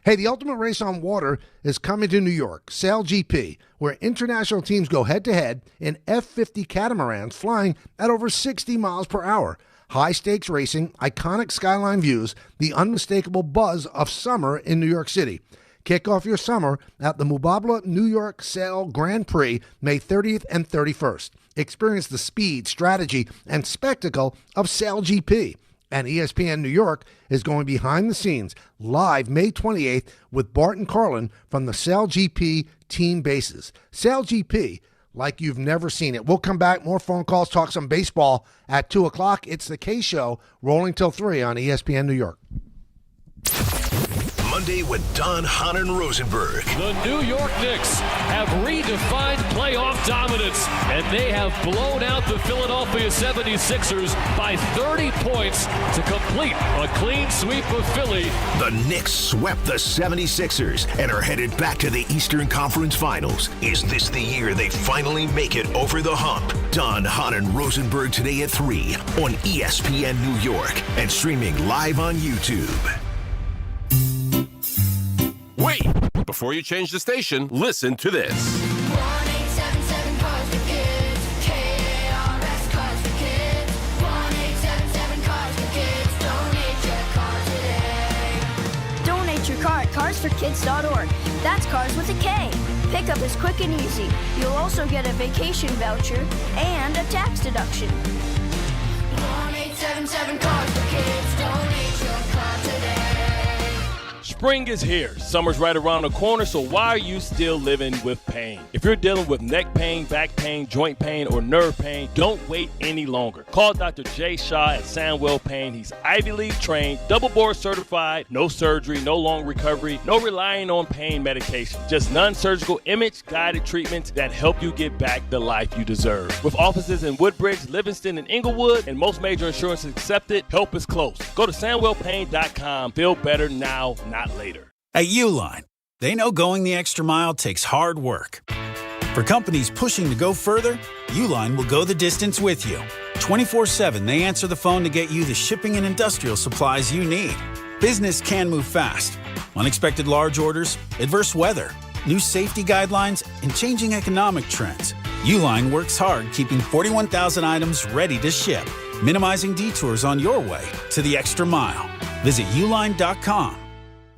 Hey, the ultimate race on water is coming to New York, Sail GP, where international teams go head-to-head in F-50 catamarans flying at over 60 miles per hour. High-stakes racing, iconic skyline views, the unmistakable buzz of summer in New York City. Kick off your summer at the Mubabla New York Sail Grand Prix, May 30th and 31st. Experience the speed, strategy, and spectacle of Sail GP. And ESPN New York is going behind the scenes, live May 28th with Bart and Carlin from the Sail GP team bases. Sail GP, like you've never seen it. We'll come back, more phone calls, talk some baseball at 2 o'clock. It's the K Show, rolling till 3 on ESPN New York. Monday with Don, Hahn, and Rosenberg. The New York Knicks have redefined playoff dominance, and they have blown out the Philadelphia 76ers by 30 points to complete a clean sweep of Philly. The Knicks swept the 76ers and are headed back to the Eastern Conference Finals. Is this the year they finally make it over the hump? Don, Hahn, and Rosenberg today at 3 on ESPN New York and streaming live on YouTube. Wait! Before you change the station, listen to this. 1-877 Cars for Kids. KARS Cars for Kids. 1-877 Cars for Kids. Donate your car today. Donate your car at carsforkids.org. That's cars with a K. Pickup is quick and easy. You'll also get a vacation voucher and a tax deduction. 1-877 Cars for Kids. Spring is here. Summer's right around the corner, so why are you still living with pain? If you're dealing with neck pain, back pain, joint pain, or nerve pain, don't wait any longer. Call Dr. Jay Shaw at Sandwell Pain. He's Ivy League trained, double board certified, no surgery, no long recovery, no relying on pain medication. Just non-surgical image-guided treatments that help you get back the life you deserve. With offices in Woodbridge, Livingston, and Inglewood, and most major insurances accepted, help is close. Go to SandwellPain.com. Feel better now, not later. At Uline, they know going the extra mile takes hard work. For companies pushing to go further, Uline will go the distance with you. 24/7, they answer the phone to get you the shipping and industrial supplies you need. Business can move fast. Unexpected large orders, adverse weather, new safety guidelines, and changing economic trends. Uline works hard keeping 41,000 items ready to ship, minimizing detours on your way to the extra mile. Visit uline.com.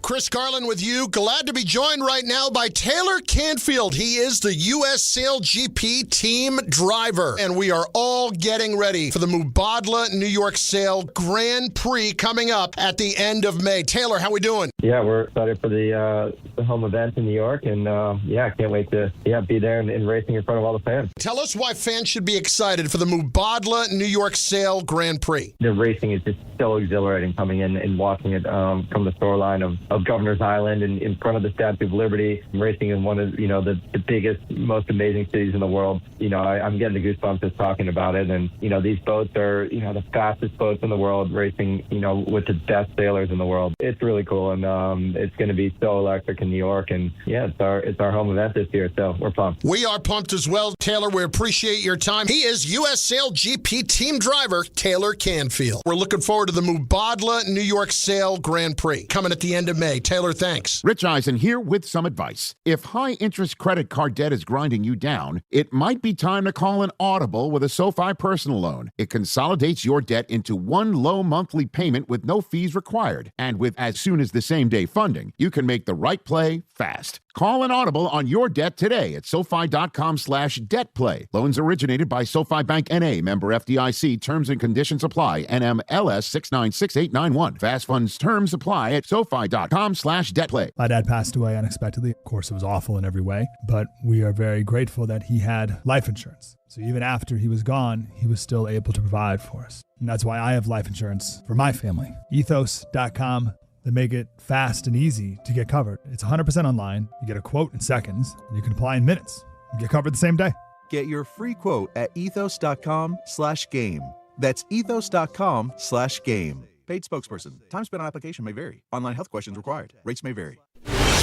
Chris Carlin with you. Glad to be joined right now by Taylor Canfield. He is the U.S. Sail GP team driver. And we are all getting ready for the Mubadala New York Sail Grand Prix coming up at the end of May. Taylor, how we doing? Yeah, we're excited for the home event in New York. And, can't wait to be there and racing in front of all the fans. Tell us why fans should be excited for the Mubadala New York Sail Grand Prix. The racing is just so exhilarating coming in and watching it from the shoreline of Governor's Island and in front of the Statue of Liberty, racing in one of the biggest, most amazing cities in the world. I'm getting the goosebumps just talking about it. And these boats are the fastest boats in the world, racing with the best sailors in the world. It's really cool, and it's going to be so electric in New York. And it's our home event this year, so we're pumped. We are pumped as well, Taylor. We appreciate your time. He is U.S. Sail GP team driver Taylor Canfield. We're looking forward to the Mubadala New York Sail Grand Prix coming at the end of May. Taylor, thanks. Rich Eisen here with some advice. If high-interest credit card debt is grinding you down, it might be time to call an audible with a SoFi personal loan. It consolidates your debt into one low monthly payment with no fees required. And with as soon as the same-day funding, you can make the right play fast. Call an audible on your debt today at SoFi.com/debtplay. Loans originated by SoFi Bank N.A., member FDIC. Terms and conditions apply. NMLS 696891. Fast funds terms apply at SoFi.com/debtplay. My dad passed away unexpectedly. Of course, it was awful in every way, but we are very grateful that he had life insurance. So even after he was gone, he was still able to provide for us. And that's why I have life insurance for my family. Ethos.com. They make it fast and easy to get covered. It's 100% online. You get a quote in seconds, and you can apply in minutes. You get covered the same day. Get your free quote at ethos.com/game. That's ethos.com/game. Paid spokesperson. Time spent on application may vary. Online health questions required. Rates may vary.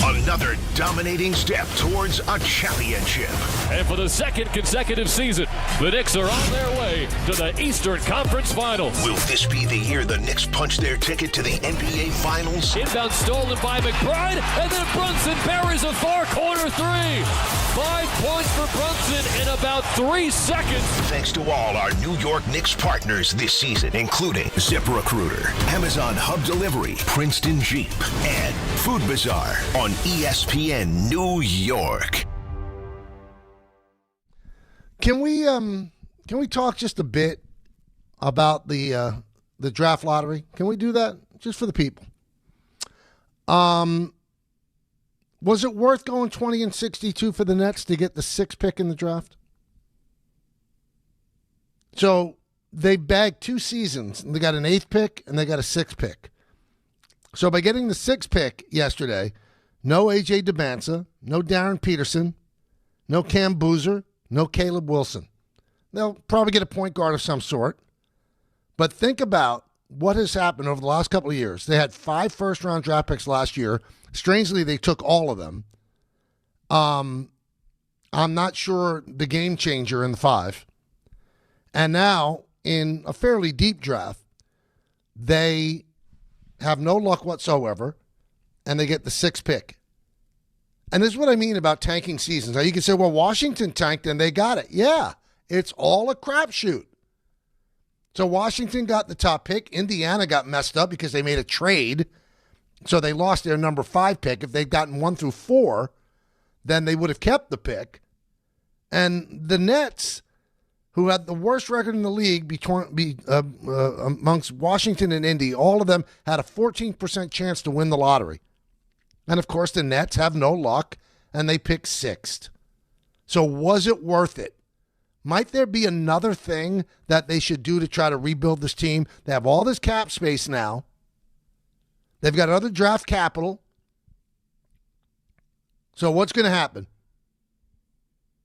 Another dominating step towards a championship. And for the second consecutive season, the Knicks are on their way to the Eastern Conference Finals. Will this be the year the Knicks punch their ticket to the NBA Finals? Inbound stolen by McBride, and then Brunson buries a far corner three. 5 points for Brunson in about 3 seconds. Thanks to all our New York Knicks partners this season, including ZipRecruiter, Amazon Hub Delivery, Princeton Jeep, and Food Bazaar on ESPN New York. Can we talk just a bit about the draft lottery? Can we do that just for the people? Was it worth going 20-62 for the Nets to get the 6th pick in the draft? So they bagged 2 seasons, and they got an 8th pick and they got a 6th pick. So by getting the 6th pick yesterday, no A.J. DeBanza, no Darren Peterson, no Cam Boozer, no Caleb Wilson. They'll probably get a point guard of some sort. But think about what has happened over the last couple of years. They had 5 first-round draft picks last year. Strangely, they took all of them. I'm not sure the game changer in the 5. And now, in a fairly deep draft, they have no luck whatsoever, and they get the 6th pick. And this is what I mean about tanking seasons. Now, you can say, well, Washington tanked and they got it. Yeah, it's all a crapshoot. So Washington got the top pick. Indiana got messed up because they made a trade. So they lost their number 5 pick. If they'd gotten 1 through 4, then they would have kept the pick. And the Nets, who had the worst record in the league amongst Washington and Indy, all of them had a 14% chance to win the lottery. And, of course, the Nets have no luck, and they pick 6th. So was it worth it? Might there be another thing that they should do to try to rebuild this team? They have all this cap space now. They've got other draft capital. So what's going to happen?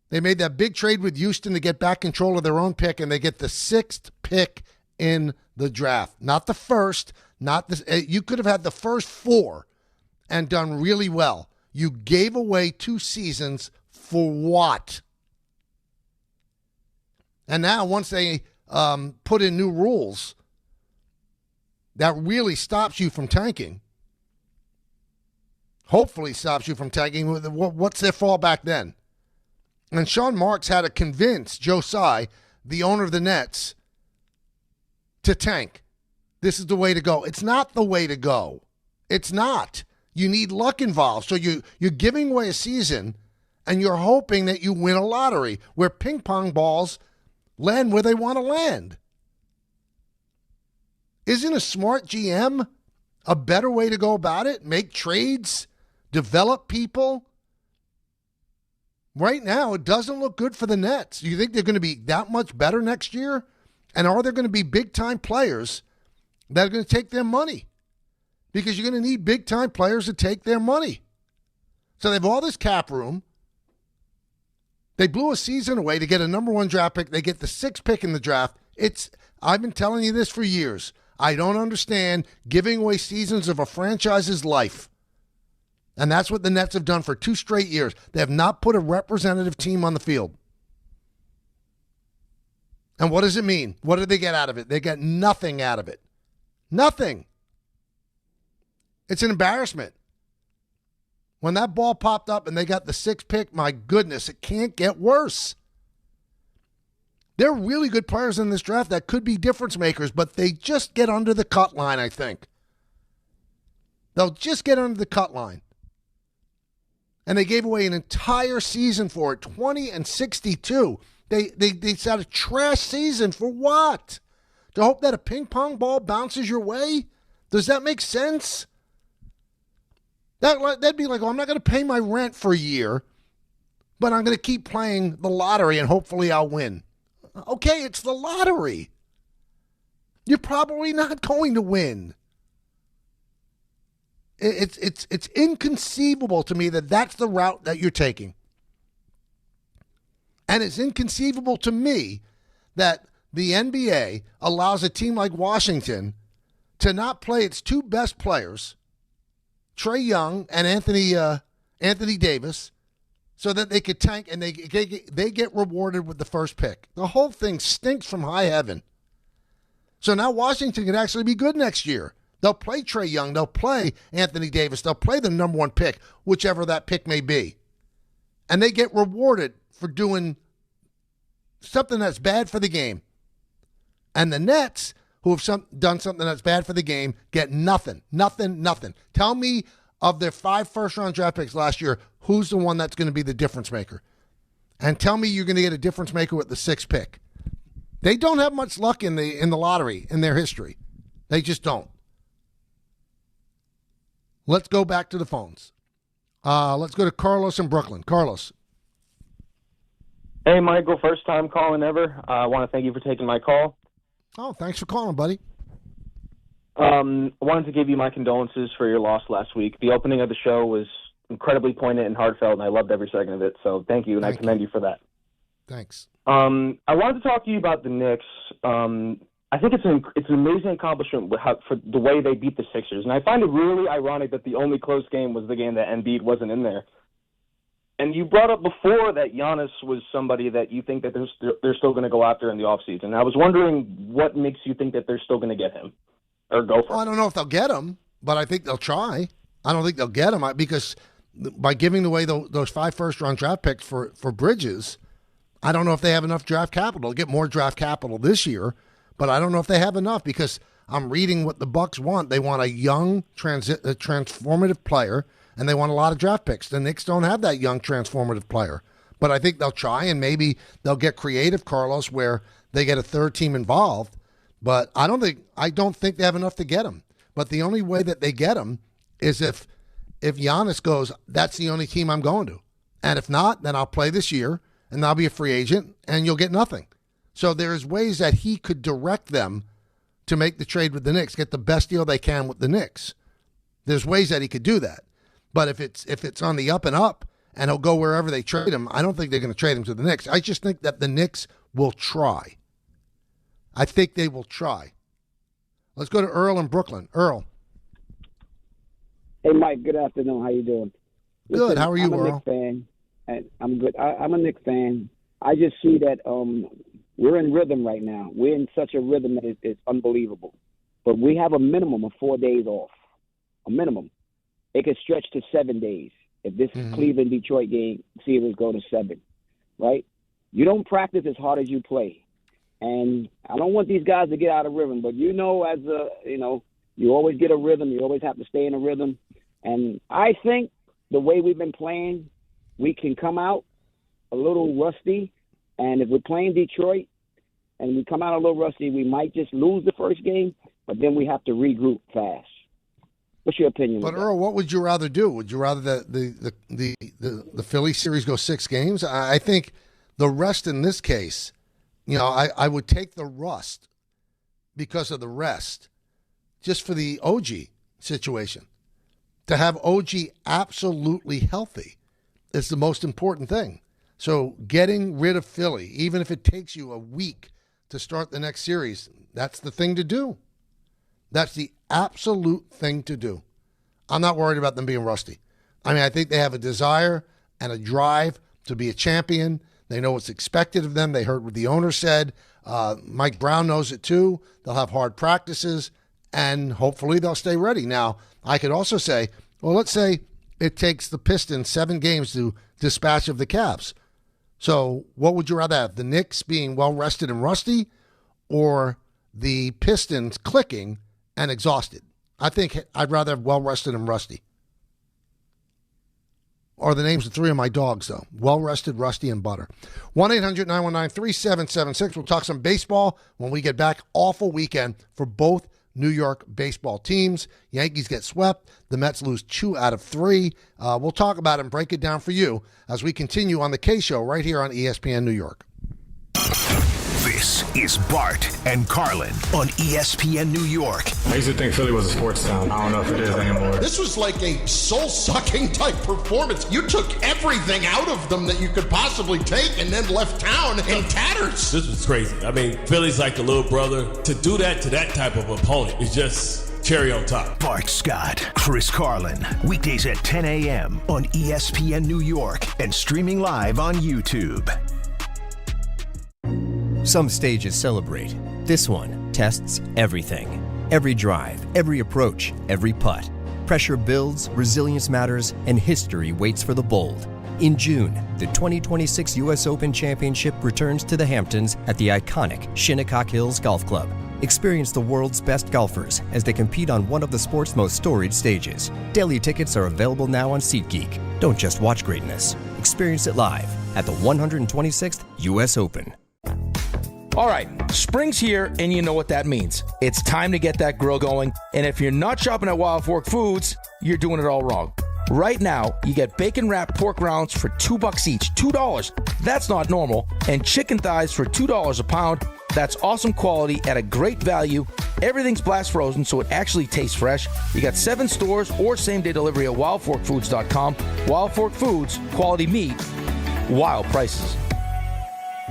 They made that big trade with Houston to get back control of their own pick, and they get the 6th pick in the draft. Not the first. You could have had the first 4 and done really well. You gave away 2 seasons for what? And now once they put in new rules, that really stops you from tanking. Hopefully stops you from tanking. What's their fallback then? And Sean Marks had to convince Joe Tsai, the owner of the Nets, to tank. This is the way to go. It's not the way to go. It's not. You need luck involved. So you're giving away a season, and you're hoping that you win a lottery where ping pong balls land where they want to land. Isn't a smart GM a better way to go about it? Make trades, develop people. Right now, it doesn't look good for the Nets. Do you think they're going to be that much better next year? And are there going to be big-time players that are going to take their money? Because you're going to need big-time players to take their money. So they have all this cap room. They blew a season away to get a number 1 draft pick. They get the 6th pick in the draft. I've been telling you this for years. I don't understand giving away seasons of a franchise's life. And that's what the Nets have done for 2 straight years. They have not put a representative team on the field. And what does it mean? What do they get out of it? They get nothing out of it. Nothing. It's an embarrassment. When that ball popped up and they got the 6th pick, my goodness, it can't get worse. There are really good players in this draft that could be difference makers, but they just get under the cut line, I think. They'll just get under the cut line. And they gave away an entire season for it, 20-62. They had a trash season for what? To hope that a ping pong ball bounces your way? Does that make sense? That'd be like, I'm not going to pay my rent for a year, but I'm going to keep playing the lottery and hopefully I'll win. Okay, it's the lottery. You're probably not going to win. It's inconceivable to me that that's the route that you're taking. And it's inconceivable to me that the NBA allows a team like Washington to not play its 2 best players, Trae Young and Anthony Davis, so that they could tank and they get rewarded with the first pick. The whole thing stinks from high heaven. So now Washington can actually be good next year. They'll play Trae Young. They'll play Anthony Davis. They'll play the number 1 pick, whichever that pick may be. And they get rewarded for doing something that's bad for the game. And the Nets, who have done something that's bad for the game, get nothing. Tell me, of their 5 first-round draft picks last year, who's the one that's going to be the difference maker? And tell me you're going to get a difference maker with the 6th pick. They don't have much luck in the lottery in their history. They just don't. Let's go back to the phones. Let's go to Carlos in Brooklyn. Carlos. Hey, Michael, first time calling ever. I want to thank you for taking my call. Oh, thanks for calling, buddy. I wanted to give you my condolences for your loss last week. The opening of the show was incredibly poignant and heartfelt, and I loved every second of it. So thank you, and I commend you for that. Thanks. I wanted to talk to you about the Knicks. I think it's an amazing accomplishment for the way they beat the Sixers, and I find it really ironic that the only close game was the game that Embiid wasn't in there. And you brought up before that Giannis was somebody that you think that they're still going to go after in the offseason. I was wondering what makes you think that they're still going to get him or go for him. I don't know if they'll get him, but I think they'll try. I don't think they'll get him because by giving away those 5 first-round draft picks for Bridges, I don't know if they have enough draft capital. They'll get more draft capital this year, but I don't know if they have enough because I'm reading what the Bucks want. They want a young, transformative player, and they want a lot of draft picks. The Knicks don't have that young, transformative player. But I think they'll try, and maybe they'll get creative, Carlos, where they get a third team involved. But I don't think they have enough to get him. But the only way that they get him is if if Giannis goes, that's the only team I'm going to. And if not, then I'll play this year, and I'll be a free agent, and you'll get nothing. So there's ways that he could direct them to make the trade with the Knicks, get the best deal they can with the Knicks. There's ways that he could do that. But if it's on the up and up, and he'll go wherever they trade him, I don't think they're going to trade him to the Knicks. I just think that the Knicks will try. I think they will try. Let's go to Earl in Brooklyn. Earl. Hey, Mike. Good afternoon. How you doing? Good. Listen, How are you, I'm a Earl? Knicks fan, and I'm good. I'm a Knicks fan. I just see that we're in rhythm right now. We're in such a rhythm that it's unbelievable. But we have a minimum of 4 days off. A minimum. It could stretch to 7 days. If this Cleveland-Detroit game series go to 7, right? You don't practice as hard as you play. And I don't want these guys to get out of rhythm, but you always get a rhythm. You always have to stay in a rhythm. And I think the way we've been playing, we can come out a little rusty. And if we're playing Detroit and we come out a little rusty, we might just lose the first game, but then we have to regroup fast. What's your opinion? But Earl, what would you rather do? Would you rather the Philly series go 6 games? I think the rest in this case, I would take the rust because of the rest, just for the OG situation. To have OG absolutely healthy is the most important thing. So getting rid of Philly, even if it takes you a week to start the next series, that's the thing to do. That's the absolute thing to do. I'm not worried about them being rusty. I mean, I think they have a desire and a drive to be a champion. They know what's expected of them. They heard what the owner said. Mike Brown knows it too. They'll have hard practices, and hopefully they'll stay ready. Now, I could also say, well, let's say it takes the Pistons 7 games to dispatch of the Cavs. So what would you rather have, the Knicks being well-rested and rusty, or the Pistons clicking and exhausted? I think I'd rather have well-rested and rusty. Or the names of 3 of my dogs, though. Well-rested, rusty, and butter. 1-800-919-3776. We'll talk some baseball when we get back. Awful weekend for both New York baseball teams. Yankees get swept. The Mets lose 2 out of 3. We'll talk about it and break it down for you as we continue on the K Show right here on ESPN New York. This is Bart and Carlin on ESPN New York. I used to think Philly was a sports town. I don't know if it is anymore. This was like a soul-sucking type performance. You took everything out of them that you could possibly take and then left town in tatters. This was crazy. I mean, Philly's like the little brother. To do that to that type of opponent is just cherry on top. Bart Scott, Chris Carlin, weekdays at 10 a.m. on ESPN New York and streaming live on YouTube. Some stages celebrate. This one tests everything. Every drive, every approach, every putt. Pressure builds, resilience matters, and history waits for the bold. In June, the 2026 U.S. Open Championship returns to the Hamptons at the iconic Shinnecock Hills Golf Club. Experience the world's best golfers as they compete on one of the sport's most storied stages. Daily tickets are available now on SeatGeek. Don't just watch greatness. Experience it live at the 126th U.S. Open. All right, spring's here, and you know what that means. It's time to get that grill going, and if you're not shopping at Wild Fork Foods, you're doing it all wrong. Right now, you get bacon-wrapped pork rounds for $2 each, $2. That's not normal. And chicken thighs for $2 a pound. That's awesome quality at a great value. Everything's blast frozen, so it actually tastes fresh. You got 7 stores or same-day delivery at wildforkfoods.com. Wild Fork Foods, quality meat, wild prices.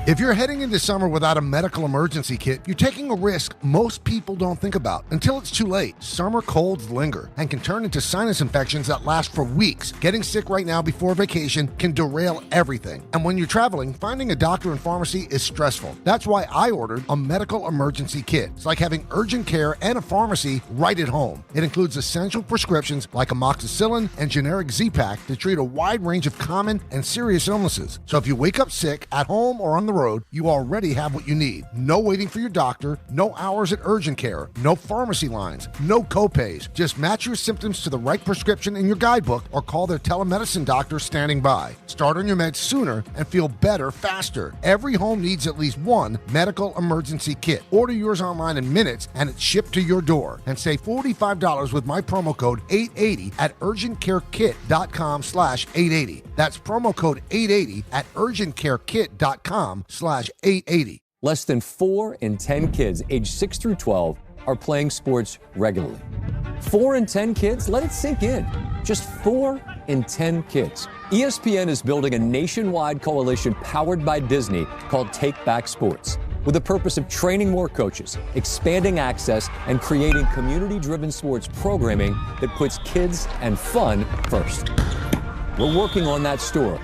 If you're heading into summer without a medical emergency kit, you're taking a risk most people don't think about until it's too late. Summer colds linger and can turn into sinus infections that last for weeks. Getting sick right now before vacation can derail everything. And when you're traveling, finding a doctor and pharmacy is stressful. That's why I ordered a medical emergency kit. It's like having urgent care and a pharmacy right at home. It includes essential prescriptions like amoxicillin and generic Z-Pak to treat a wide range of common and serious illnesses. So if you wake up sick at home or on the road, you already have what you need. No waiting for your doctor, no hours at urgent care, no pharmacy lines, no copays. Just match your symptoms to the right prescription in your guidebook or call their telemedicine doctor standing by. Start on your meds sooner and feel better faster. Every home needs at least one medical emergency kit. Order yours online in minutes and it's shipped to your door. And save $45 with my promo code 880 at urgentcarekit.com/880. That's promo code 880 at urgentcarekit.com/880. Less than 4 in 10 kids aged 6 through 12 are playing sports regularly. 4 in 10 kids? Let it sink in. Just 4 in 10 kids. ESPN is building a nationwide coalition powered by Disney called Take Back Sports, with the purpose of training more coaches, expanding access, and creating community-driven sports programming that puts kids and fun first. We're working on that story.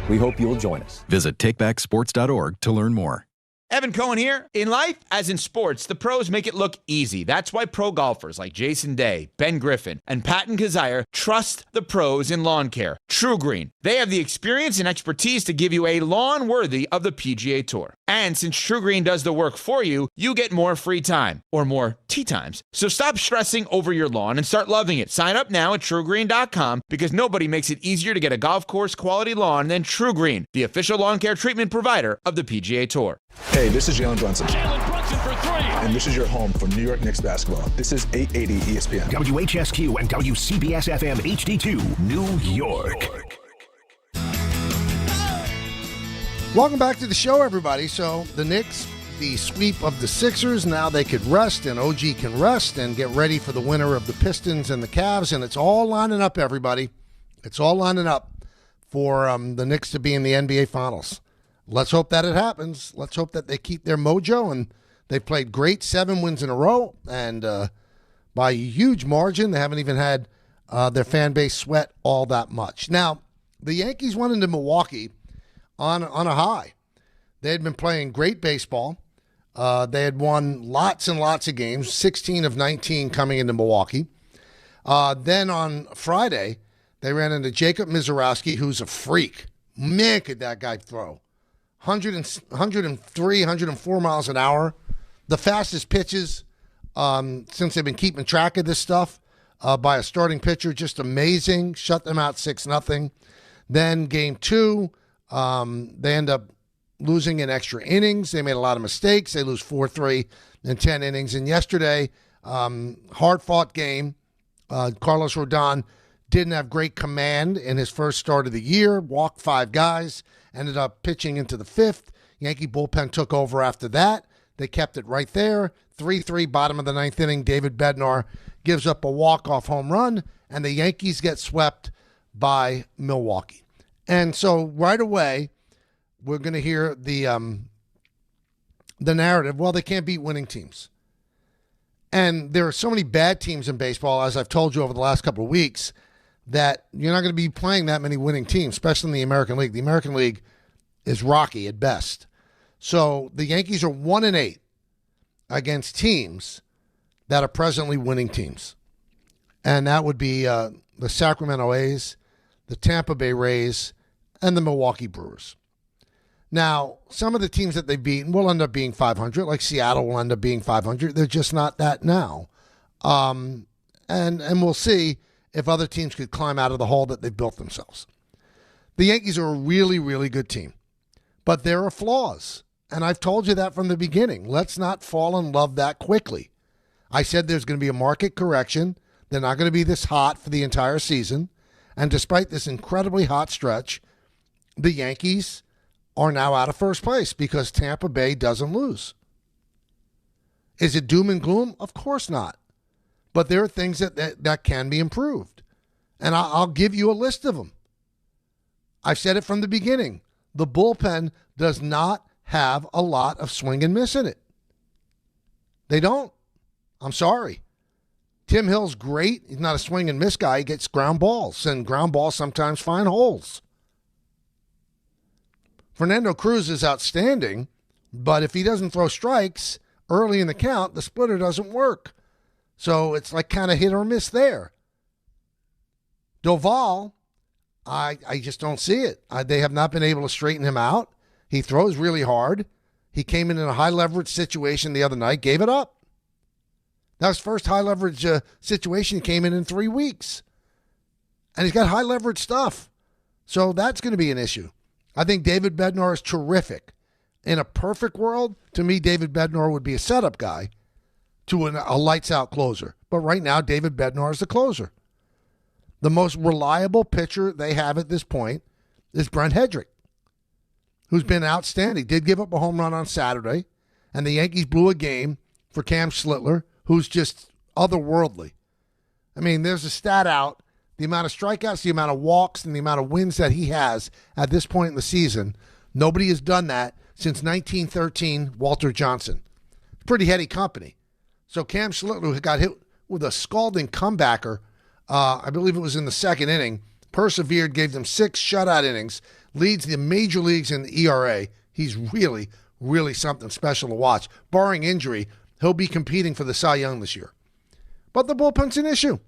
We hope you'll join us. Visit takebacksports.org to learn more. Evan Cohen here. In life, as in sports, the pros make it look easy. That's why pro golfers like Jason Day, Ben Griffin, and Patton Kazire trust the pros in lawn care. True Green. They have the experience and expertise to give you a lawn worthy of the PGA Tour. And since True Green does the work for you, you get more free time, or more tee times. So stop stressing over your lawn and start loving it. Sign up now at TrueGreen.com because nobody makes it easier to get a golf course quality lawn than True Green, the official lawn care treatment provider of the PGA Tour. Hey, this is Jalen Brunson. Jalen Brunson for 3. And this is your home for New York Knicks basketball. This is 880 ESPN. WHSQ and WCBS FM HD2, New York. Welcome back to the show, everybody. So the Knicks, the sweep of the Sixers, now they could rest, and OG can rest and get ready for the winner of the Pistons and the Cavs, and it's all lining up, everybody. It's all lining up for the Knicks to be in the NBA Finals. Let's hope that it happens. Let's hope that they keep their mojo, and they've played great, 7 wins in a row, and by a huge margin. They haven't even had their fan base sweat all that much. Now, the Yankees went into Milwaukee on a high. They had been playing great baseball. They had won lots and lots of games, 16 of 19 coming into Milwaukee. Then on Friday, they ran into Jacob Mizorowski, who's a freak. Man, could that guy throw. 103, 104 miles an hour. The fastest pitches since they've been keeping track of this stuff by a starting pitcher. Just amazing. Shut them out 6-0. Then game 2, they end up losing in extra innings. They made a lot of mistakes. They lose 4-3 in 10 innings. And yesterday, hard-fought game. Carlos Rodon didn't have great command in his first start of the year. Walked 5 guys. Ended up pitching into the 5th. Yankee bullpen took over after that. They kept it right there. 3-3, bottom of the 9th inning. David Bednar gives up a walk-off home run, and the Yankees get swept by Milwaukee. And so right away, we're going to hear the narrative, well, they can't beat winning teams. And there are so many bad teams in baseball, as I've told you over the last couple of weeks, that you're not going to be playing that many winning teams, especially in the American League. The American League is rocky at best. So the Yankees are 1-8 against teams that are presently winning teams. And that would be the Sacramento A's, the Tampa Bay Rays, and the Milwaukee Brewers. Now, some of the teams that they've beaten will end up being 500, like Seattle will end up being 500. They're just not that now. And we'll see if other teams could climb out of the hole that they've built themselves. The Yankees are a really, really good team. But there are flaws. And I've told you that from the beginning. Let's not fall in love that quickly. I said there's going to be a market correction. They're not going to be this hot for the entire season. And despite this incredibly hot stretch, the Yankees are now out of first place because Tampa Bay doesn't lose. Is it doom and gloom? Of course not. But there are things that can be improved. And I'll give you a list of them. I've said it from the beginning. The bullpen does not have a lot of swing and miss in it. They don't. I'm sorry. Tim Hill's great. He's not a swing and miss guy. He gets ground balls, and ground balls sometimes find holes. Fernando Cruz is outstanding, but if he doesn't throw strikes early in the count, the splitter doesn't work. So it's like kind of hit or miss there. Doval, I just don't see it. They have not been able to straighten him out. He throws really hard. He came in a high leverage situation the other night, gave it up. That was his first high leverage situation he came in 3 weeks. And he's got high leverage stuff. So that's going to be an issue. I think David Bednar is terrific. In a perfect world, to me, David Bednar would be a setup guy to a lights-out closer. But right now, David Bednar is the closer. The most reliable pitcher they have at this point is Brent Hedrick, who's been outstanding. Did give up a home run on Saturday, and the Yankees blew a game for Cam Schlittler, who's just otherworldly. I mean, there's a stat out, the amount of strikeouts, the amount of walks, and the amount of wins that he has at this point in the season. Nobody has done that since 1913, Walter Johnson. Pretty heady company. So Cam Schlittler got hit with a scalding comebacker. I believe it was in the second inning. Persevered, gave them 6 shutout innings, leads the major leagues in the ERA. He's really, really something special to watch. Barring injury, he'll be competing for the Cy Young this year. But the bullpen's an issue.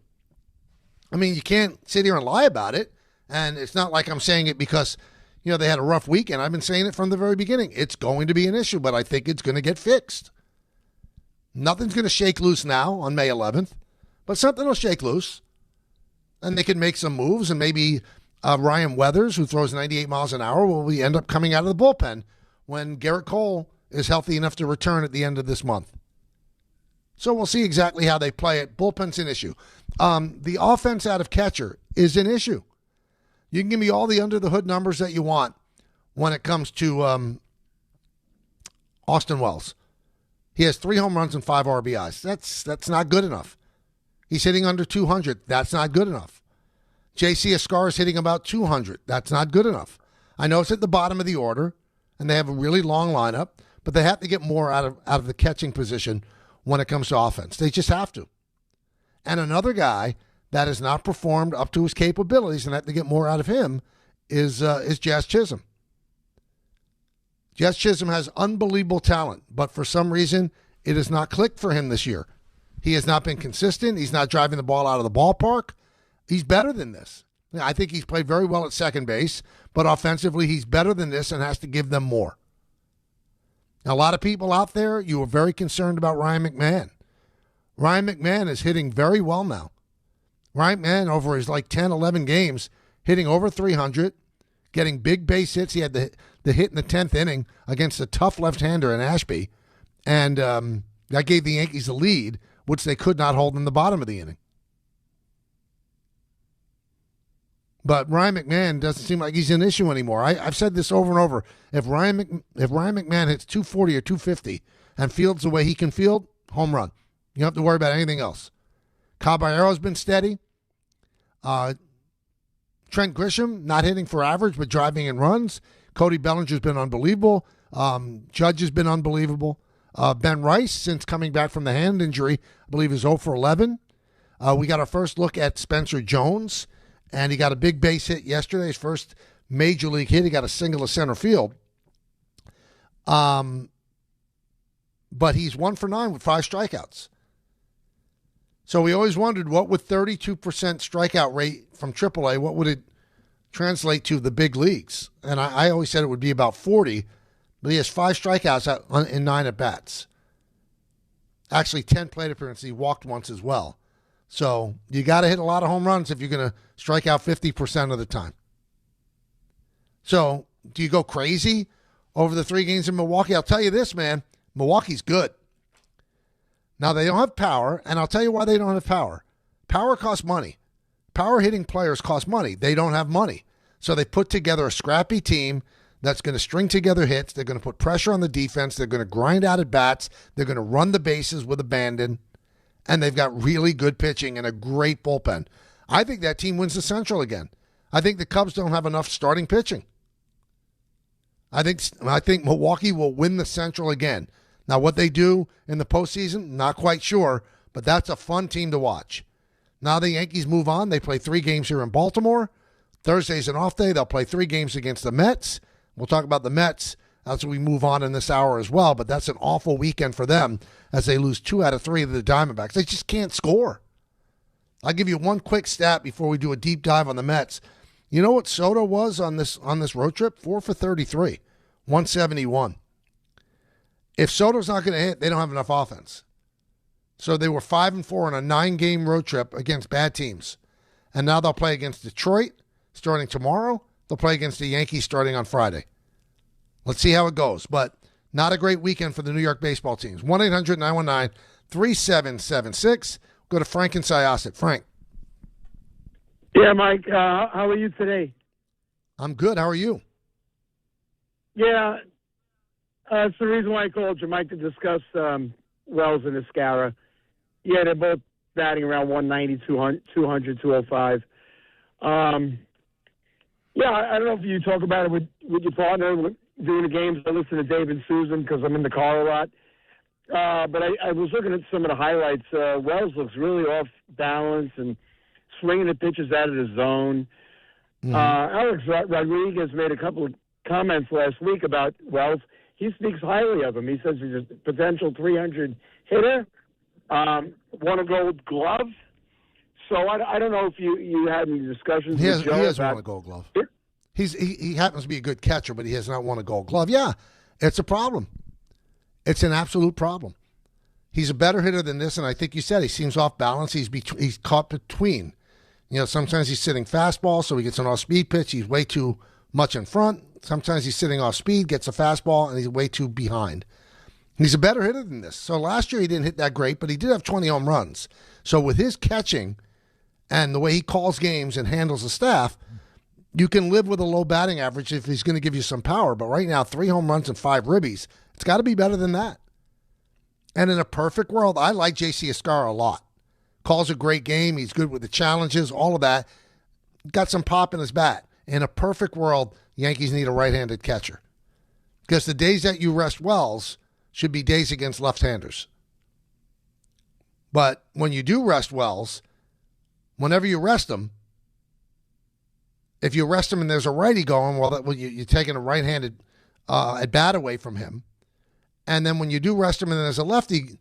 I mean, you can't sit here and lie about it. And it's not like I'm saying it because, they had a rough weekend. I've been saying it from the very beginning. It's going to be an issue, but I think it's going to get fixed. Nothing's going to shake loose now on May 11th, but something will shake loose. And they can make some moves, and maybe Ryan Weathers, who throws 98 miles an hour, will end up coming out of the bullpen when Garrett Cole is healthy enough to return at the end of this month. So we'll see exactly how they play it. Bullpen's an issue. The offense out of catcher is an issue. You can give me all the under-the-hood numbers that you want when it comes to Austin Wells. He has 3 home runs and 5 RBIs. That's not good enough. He's hitting under 200. That's not good enough. J.C. Escar is hitting about 200. That's not good enough. I know it's at the bottom of the order, and they have a really long lineup, but they have to get more out of the catching position when it comes to offense. They just have to. And another guy that has not performed up to his capabilities and have to get more out of him is Jazz Chisholm. Jazz Chisholm has unbelievable talent, but for some reason, it has not clicked for him this year. He has not been consistent. He's not driving the ball out of the ballpark. He's better than this. I think he's played very well at second base, but offensively, he's better than this and has to give them more. Now, a lot of people out there, you were very concerned about Ryan McMahon. Ryan McMahon is hitting very well now. Ryan McMahon, over his 10, 11 games, hitting over 300, getting big base hits. He had the hit in the 10th inning against a tough left-hander in Ashby, and that gave the Yankees the lead, which they could not hold in the bottom of the inning. But Ryan McMahon doesn't seem like he's an issue anymore. I've said this over and over. If Ryan McMahon hits 240 or 250 and fields the way he can field, home run. You don't have to worry about anything else. Caballero's been steady. Trent Grisham, not hitting for average, but driving in runs. Cody Bellinger's been unbelievable. Judge has been unbelievable. Ben Rice, since coming back from the hand injury, I believe is 0 for 11. We got our first look at Spencer Jones, and he got a big base hit yesterday, his first major league hit. He got a single to center field. But he's 1 for 9 with 5 strikeouts. So we always wondered, what would 32% strikeout rate from AAA, what would it translate to the big leagues? And I always said it would be about 40, but he has 5 strikeouts in 9 at-bats. Actually, 10 plate appearances. He walked once as well. So you got to hit a lot of home runs if you're going to strike out 50% of the time. So do you go crazy over the 3 games in Milwaukee? I'll tell you this, man. Milwaukee's good. Now, they don't have power, and I'll tell you why they don't have power. Power costs money. Power hitting players cost money. They don't have money. So they put together a scrappy team that's going to string together hits. They're going to put pressure on the defense. They're going to grind out at bats. They're going to run the bases with abandon. And they've got really good pitching and a great bullpen. I think that team wins the Central again. I think the Cubs don't have enough starting pitching. I think Milwaukee will win the Central again. Now, what they do in the postseason, not quite sure, but that's a fun team to watch. Now the Yankees move on. They play 3 games here in Baltimore. Thursday's an off day. They'll play 3 games against the Mets. We'll talk about the Mets as we move on in this hour as well, but that's an awful weekend for them as they lose 2 out of 3 of the Diamondbacks. They just can't score. I'll give you one quick stat before we do a deep dive on the Mets. You know what Soto was on this road trip? 4 for 33. 171. If Soto's not going to hit, they don't have enough offense. So they were 5-4 on a 9-game road trip against bad teams. And now they'll play against Detroit starting tomorrow. They'll play against the Yankees starting on Friday. Let's see how it goes. But not a great weekend for the New York baseball teams. 1-800-919-3776. Go to Frank and Syosset. Frank. Yeah, Mike, how are you today? I'm good. How are you? Yeah, that's the reason why I called you, Mike, to discuss Wells and Escara. Yeah, they're both batting around 190, 200, 205. Yeah, I don't know if you talk about it with your partner during the games. I listen to Dave and Susan because I'm in the car a lot. But I was looking at some of the highlights. Wells looks really off balance and swinging the pitches out of the zone. Mm-hmm. Alex Rodriguez made a couple of comments last week about Wells. He speaks highly of him. He says he's a potential 300 hitter, won a Gold Glove. So I don't know if you had any discussions with Joe. He has won a Gold Glove. He happens to be a good catcher, but he has not won a Gold Glove. Yeah, it's a problem. It's an absolute problem. He's a better hitter than this, and I think you said he seems off balance. He's caught between. You know, sometimes he's sitting fastball, so he gets an off-speed pitch. He's way too much in front. Sometimes he's sitting off speed, gets a fastball, and he's way too behind. He's a better hitter than this. So last year he didn't hit that great, but he did have 20 home runs. So with his catching and the way he calls games and handles the staff, you can live with a low batting average if he's going to give you some power. But right now, 3 home runs and 5 ribbies. It's got to be better than that. And in a perfect world, I like J.C. Escara a lot. Calls a great game. He's good with the challenges, all of that. Got some pop in his bat. In a perfect world, Yankees need a right-handed catcher. Because the days that you rest Wells should be days against left-handers. But when you do rest Wells, whenever you rest him, if you rest him and there's a righty going, well, you're taking a right-handed at bat away from him. And then when you do rest him and there's a lefty,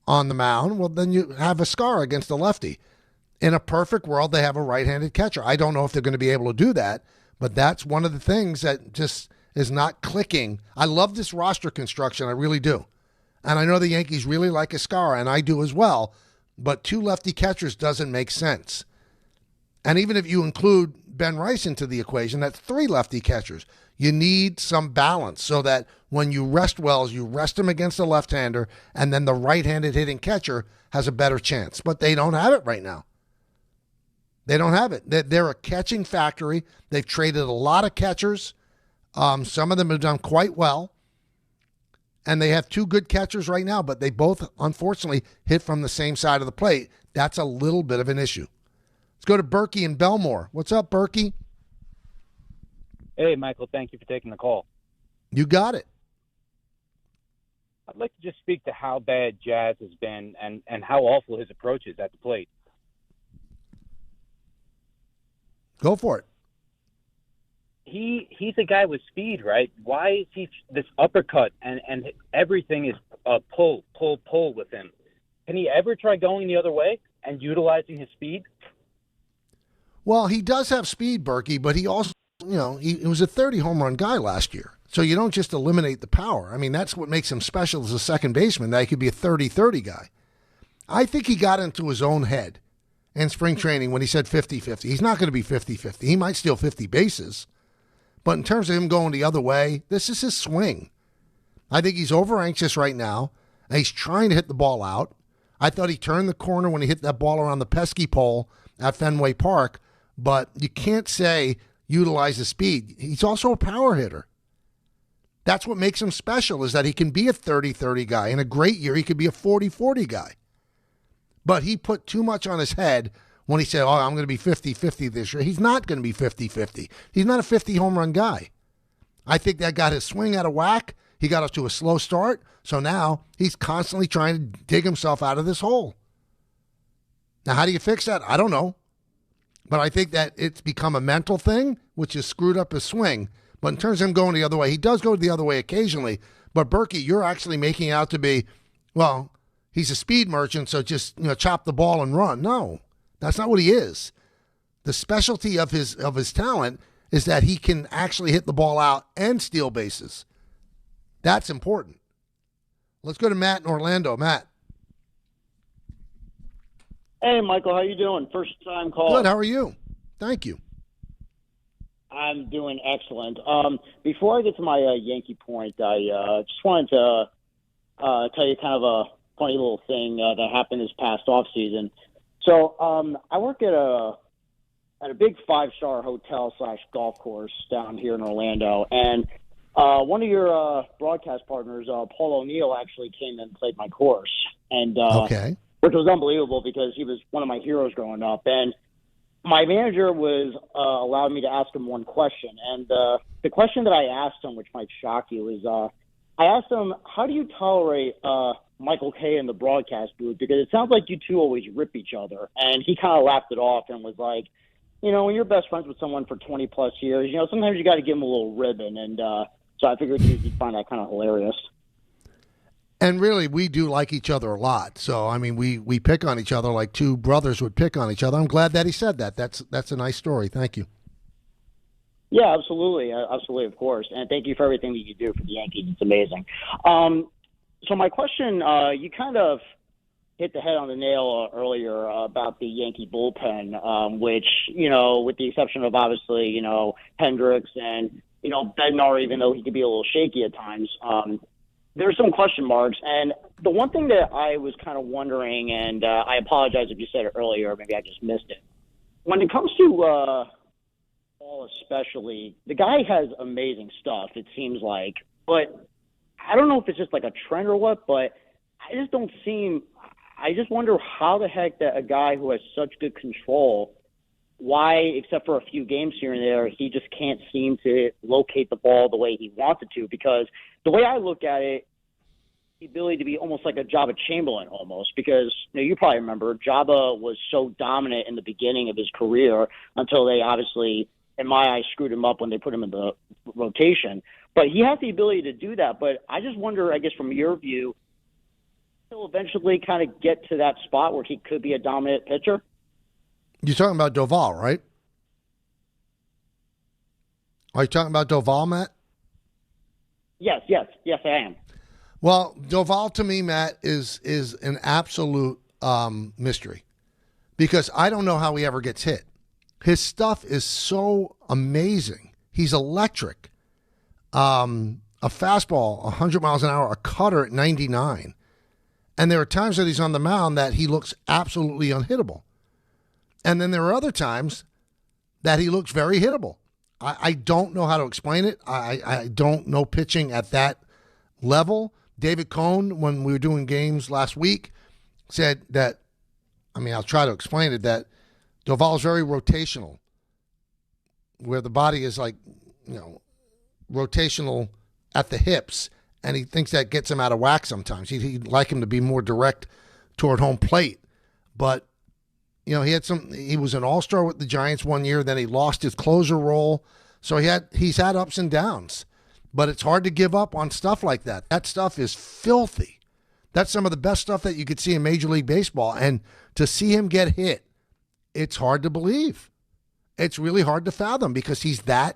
on the mound, well, then you have Escara against a lefty. In a perfect world, they have a right-handed catcher. I don't know if they're going to be able to do that, but that's one of the things that just is not clicking. I love this roster construction. I really do. And I know the Yankees really like Escara, and I do as well, but 2 lefty catchers doesn't make sense. And even if you include Ben Rice into the equation, that's 3 lefty catchers. You need some balance so that when you rest Wells, you rest him against a left-hander, and then the right-handed hitting catcher has a better chance. But they don't have it right now. They don't have it. They're a catching factory. They've traded a lot of catchers. Some of them have done quite well. And they have 2 good catchers right now, but they both, unfortunately, hit from the same side of the plate. That's a little bit of an issue. Let's go to Berkey in Belmore. What's up, Berkey? Hey, Michael. Thank you for taking the call. You got it. I'd like to just speak to how bad Jazz has been and how awful his approach is at the plate. Go for it. He's a guy with speed, right? Why is he this uppercut and everything is pull with him? Can he ever try going the other way and utilizing his speed? Well, he does have speed, Berkey, but he also, he was a 30 home run guy last year. So you don't just eliminate the power. I mean, that's what makes him special as a second baseman, that he could be a 30-30 guy. I think he got into his own head in spring training when he said 50-50. He's not going to be 50-50. He might steal 50 bases. But in terms of him going the other way, this is his swing. I think he's over-anxious right now, and he's trying to hit the ball out. I thought he turned the corner when he hit that ball around the pesky pole at Fenway Park, but you can't say utilize his speed. He's also a power hitter. That's what makes him special, is that he can be a 30-30 guy. In a great year, he could be a 40-40 guy. But he put too much on his head when he said, I'm going to be 50-50 this year. He's not going to be 50-50. He's not a 50 home run guy. I think that got his swing out of whack. He got off to a slow start. So now he's constantly trying to dig himself out of this hole. Now, how do you fix that? I don't know. But I think that it's become a mental thing, which has screwed up his swing. But in terms of him going the other way, he does go the other way occasionally. But Berkey, you're actually making it out to be, well, he's a speed merchant, so just chop the ball and run. No, that's not what he is. The specialty of his talent is that he can actually hit the ball out and steal bases. That's important. Let's go to Matt in Orlando. Matt. Hey, Michael, how you doing? First time call. Good. How are you? Thank you. I'm doing excellent. Before I get to my Yankee point, I just wanted to tell you kind of a funny little thing that happened this past off season. So I work at a big 5-star hotel / golf course down here in Orlando, and one of your broadcast partners, Paul O'Neill, actually came and played my course, and which was unbelievable because he was one of my heroes growing up. And my manager was allowed me to ask him one question, and the question that I asked him, which might shock you, is I asked him, how do you tolerate Michael Kay in the broadcast booth? Because it sounds like you two always rip each other. And he kind of laughed it off and was like, you know, when you're best friends with someone for 20-plus years, you know, sometimes you got to give them a little ribbon. And so I figured you'd find that kind of hilarious. And really, we do like each other a lot. So, I mean, we pick on each other like two brothers would pick on each other. I'm glad that he said that. That's a nice story. Thank you. Yeah, absolutely. Absolutely, of course. And thank you for everything that you do for the Yankees. It's amazing. So my question, you kind of hit the head on the nail earlier about the Yankee bullpen, which, you know, with the exception of obviously, you know, Hendricks and, you know, Bednar, even though he could be a little shaky at times, there's some question marks. And the one thing that I was kind of wondering, and I apologize if you said it earlier, maybe I just missed it. When it comes to Paul especially, the guy has amazing stuff, it seems like. But I don't know if it's just like a trend or what, but I just wonder how the heck that a guy who has such good control, why, except for a few games here and there, he just can't seem to locate the ball the way he wanted to. Because the way I look at it, the ability to be almost like a Jabba Chamberlain almost, because you probably remember Jabba was so dominant in the beginning of his career until they obviously, in my eyes, screwed him up when they put him in the rotation. But he has the ability to do that. But I just wonder, I guess from your view, he'll eventually kind of get to that spot where he could be a dominant pitcher? You're talking about Doval, right? Are you talking about Doval, Matt? Yes, I am. Well, Doval to me, Matt, is an absolute mystery because I don't know how he ever gets hit. His stuff is so amazing. He's electric. A fastball, 100 miles an hour, a cutter at 99. And there are times that he's on the mound that he looks absolutely unhittable. And then there are other times that he looks very hittable. I don't know how to explain it. I don't know pitching at that level. David Cohn, when we were doing games last week, said that, I mean, I'll try to explain it, that Doval is very rotational, where the body is like, you know, rotational at the hips, and he thinks that gets him out of whack sometimes. He'd like him to be more direct toward home plate. But, you know, he was an all-star with the Giants one year, then he lost his closer role. So he's had ups and downs. But it's hard to give up on stuff like that. That stuff is filthy. That's some of the best stuff that you could see in Major League Baseball. And to see him get hit, it's hard to believe. It's really hard to fathom because he's that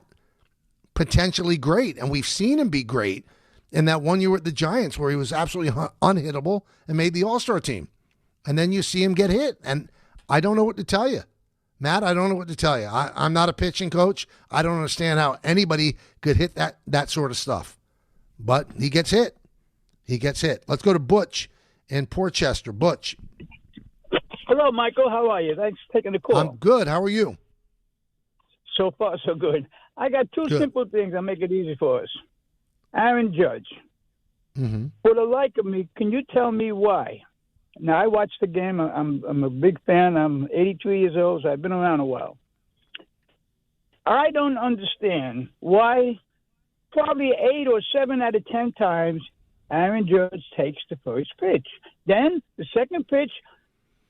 potentially great. And we've seen him be great in that one year with the Giants where he was absolutely unhittable and made the All-Star team. And then you see him get hit. And I don't know what to tell you. Matt, I don't know what to tell you. I'm not a pitching coach. I don't understand how anybody could hit that sort of stuff. But he gets hit. He gets hit. Let's go to Butch in Portchester. Butch. Hello, Michael. How are you? Thanks for taking the call. I'm good. How are you? So far, so good. I got two simple things that make it easy for us. Aaron Judge. Mm-hmm. For the like of me, can you tell me why? Now, I watched the game. I'm a big fan. I'm 82 years old, so I've been around a while. I don't understand why probably 8 or 7 out of 10 times Aaron Judge takes the first pitch. Then the second pitch,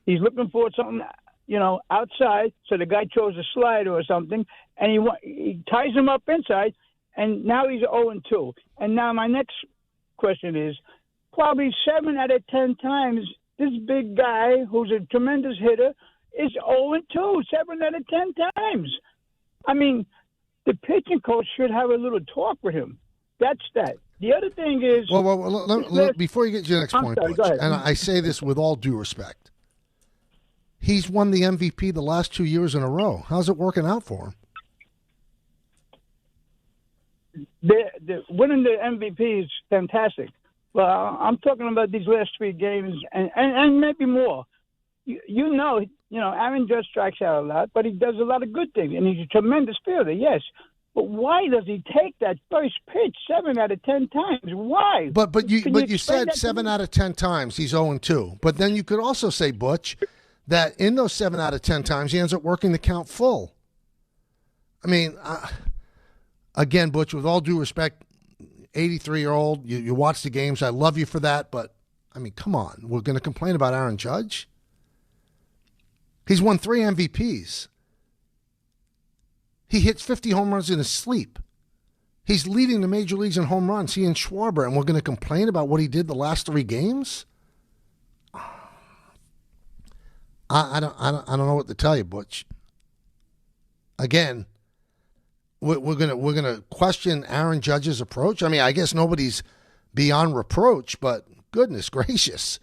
he's looking for something, you know, outside, so the guy throws a slider or something, and he ties him up inside, and now he's 0-2. And now my next question is, probably 7 out of 10 times, this big guy, who's a tremendous hitter, is 0-2, 7 out of 10 times. I mean, the pitching coach should have a little talk with him. That's that. The other thing is... Before you get to your next point, sorry, Butch, go ahead. and I say this with all due respect, he's won the MVP the last 2 years in a row. How's it working out for him? Winning the MVP is fantastic. Well, I'm talking about these last 3 games and maybe more. You know, Aaron Judge strikes out a lot, but he does a lot of good things, and he's a tremendous fielder, yes. But why does he take that first pitch 7 out of 10 times? Why? But you said 7 out of 10 times he's 0-2. But then you could also say, Butch, that in those 7 out of 10 times he ends up working the count full. I mean, again, Butch, with all due respect, 83-year-old, you watch the games. I love you for that. But, I mean, come on. We're going to complain about Aaron Judge? He's won 3 MVPs. He hits 50 home runs in his sleep. He's leading the major leagues in home runs, he and Schwarber, and we're going to complain about what he did the last 3 games? I don't know what to tell you, Butch. Again, we're gonna question Aaron Judge's approach. I mean, I guess nobody's beyond reproach, but goodness gracious,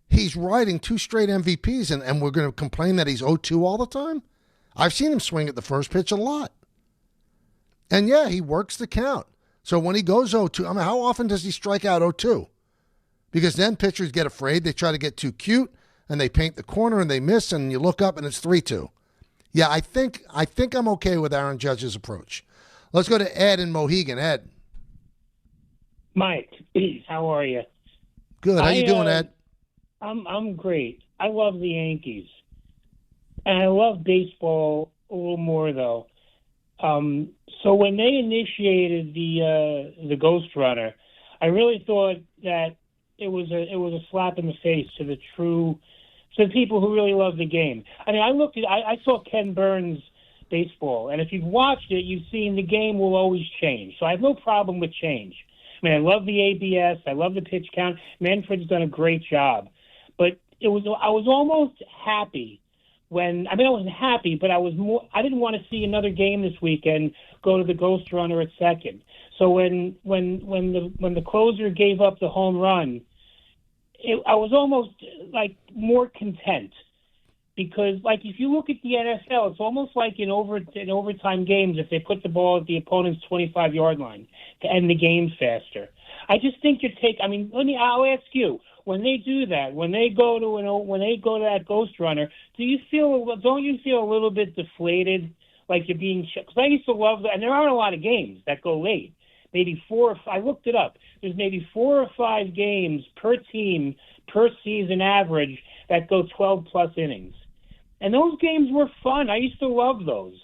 he's riding 2 straight MVPs, and we're going to complain that he's 0-2 all the time? I've seen him swing at the first pitch a lot. And, yeah, he works the count. So when he goes 0-2, I mean, how often does he strike out 0-2? Because then pitchers get afraid. They try to get too cute, and they paint the corner, and they miss, and you look up, and it's 3-2. Yeah, I think I'm okay with Aaron Judge's approach. Let's go to Ed in Mohegan. Ed. Mike, how are you? Good. How you doing, Ed? I'm great. I love the Yankees. And I love baseball a little more, though. So when they initiated the Ghost Runner, I really thought that it was a slap in the face to the people who really love the game. I mean, I saw Ken Burns' baseball, and if you've watched it, you've seen the game will always change. So I have no problem with change. I mean, I love the ABS, I love the pitch count. Manfred's done a great job, but I was almost happy. I wasn't happy, but I didn't want to see another game this weekend go to the Ghost Runner at second. So when the closer gave up the home run, I was almost like more content, because like if you look at the NFL, it's almost like in overtime games if they put the ball at the opponent's 25-yard line to end the game faster. I just think I'll ask you. When they do that, when they go to that Ghost Runner, don't you feel a little bit deflated, like you're being? Because I used to love that, and there aren't a lot of games that go late. Maybe 4 or 5. I looked it up. There's maybe 4 or 5 games per team per season average that go 12+ innings, and those games were fun. I used to love those.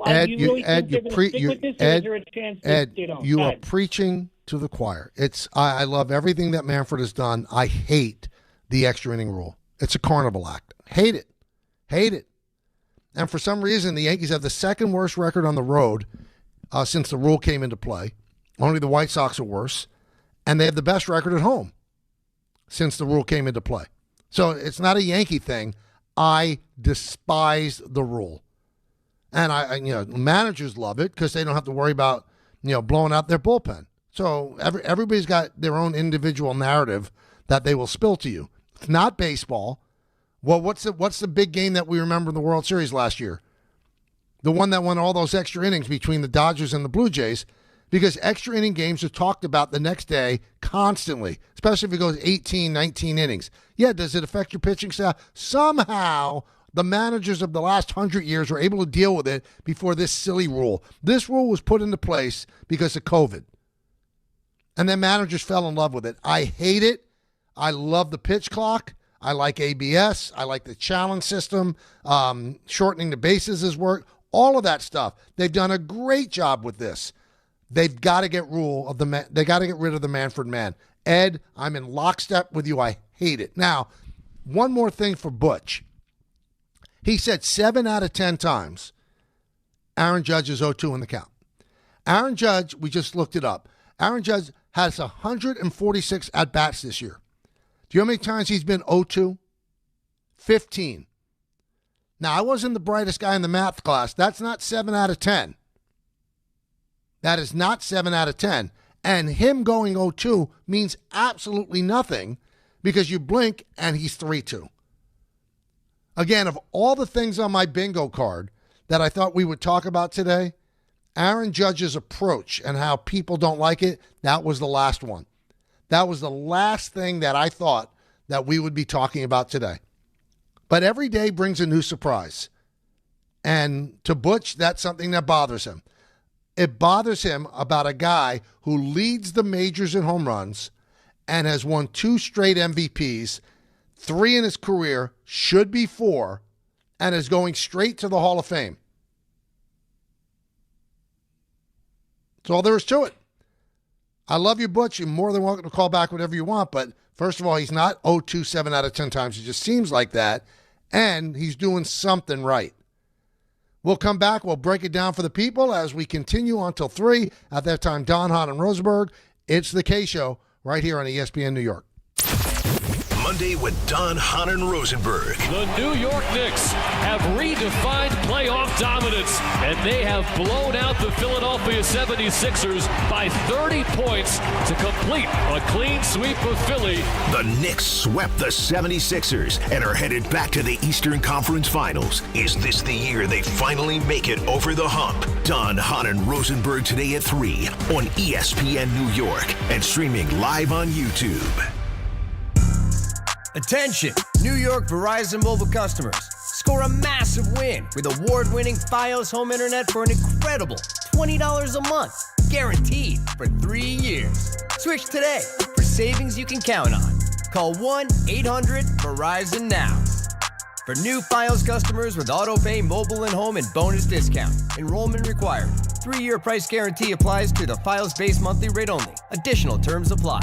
Ed, you are preaching to the choir. I love everything that Manfred has done. I hate the extra inning rule. It's a carnival act. Hate it. And for some reason, the Yankees have the second worst record on the road since the rule came into play. Only the White Sox are worse. And they have the best record at home since the rule came into play. So it's not a Yankee thing. I despise the rule. And managers love it because they don't have to worry about, blowing out their bullpen. So everybody's got their own individual narrative that they will spill to you. It's not baseball. Well, what's the big game that we remember in the World Series last year? The one that won all those extra innings between the Dodgers and the Blue Jays, because extra inning games are talked about the next day constantly, especially if it goes 18, 19 innings. Yeah, does it affect your pitching staff? Somehow the managers of the last 100 years were able to deal with it before this silly rule. This rule was put into place because of COVID. And then managers fell in love with it. I hate it. I love the pitch clock. I like ABS. I like the challenge system. Shortening the bases has worked. All of that stuff. They've done a great job with this. They've got to get they got to get rid of the Manfred man. Ed, I'm in lockstep with you. I hate it. Now, one more thing for Butch. He said 7 out of 10 times Aaron Judge is 0-2 in the count. Aaron Judge, we just looked it up. Aaron Judge has 146 at-bats this year. Do you know how many times he's been 0-2? 15. Now, I wasn't the brightest guy in the math class. That's not 7 out of 10. That is not 7 out of 10. And him going 0-2 means absolutely nothing because you blink and he's 3-2. Again, of all the things on my bingo card that I thought we would talk about today, Aaron Judge's approach and how people don't like it, that was the last one. That was the last thing that I thought that we would be talking about today. But every day brings a new surprise. And to Butch, that's something that bothers him. It bothers him about a guy who leads the majors in home runs and has won 2 straight MVPs, 3 in his career, should be 4, and is going straight to the Hall of Fame. That's all there is to it. I love you, Butch. You're more than welcome to call back whatever you want, but first of all, he's not 0-2 7 out of 10 times. It just seems like that, and he's doing something right. We'll come back. We'll break it down for the people as we continue until 3. At that time, Don, Hahn, and Rosenberg. It's the K-Show right here on ESPN New York. Monday with Don, Hahn, and Rosenberg. The New York Knicks have redefined playoff dominance, and they have blown out the Philadelphia 76ers by 30 points to complete a clean sweep of Philly. The Knicks swept the 76ers and are headed back to the Eastern Conference Finals. Is this the year they finally make it over the hump? Don, Hahn, and Rosenberg today at 3 on ESPN New York and streaming live on YouTube. Attention, New York Verizon mobile customers. Score a massive win with award-winning Fios home internet for an incredible $20 a month, guaranteed for 3 years. Switch today for savings you can count on. Call 1-800-VERIZON now. For new Fios customers with autopay, mobile and home, and bonus discount. Enrollment required. 3-year price guarantee applies to the Fios base monthly rate only. Additional terms apply.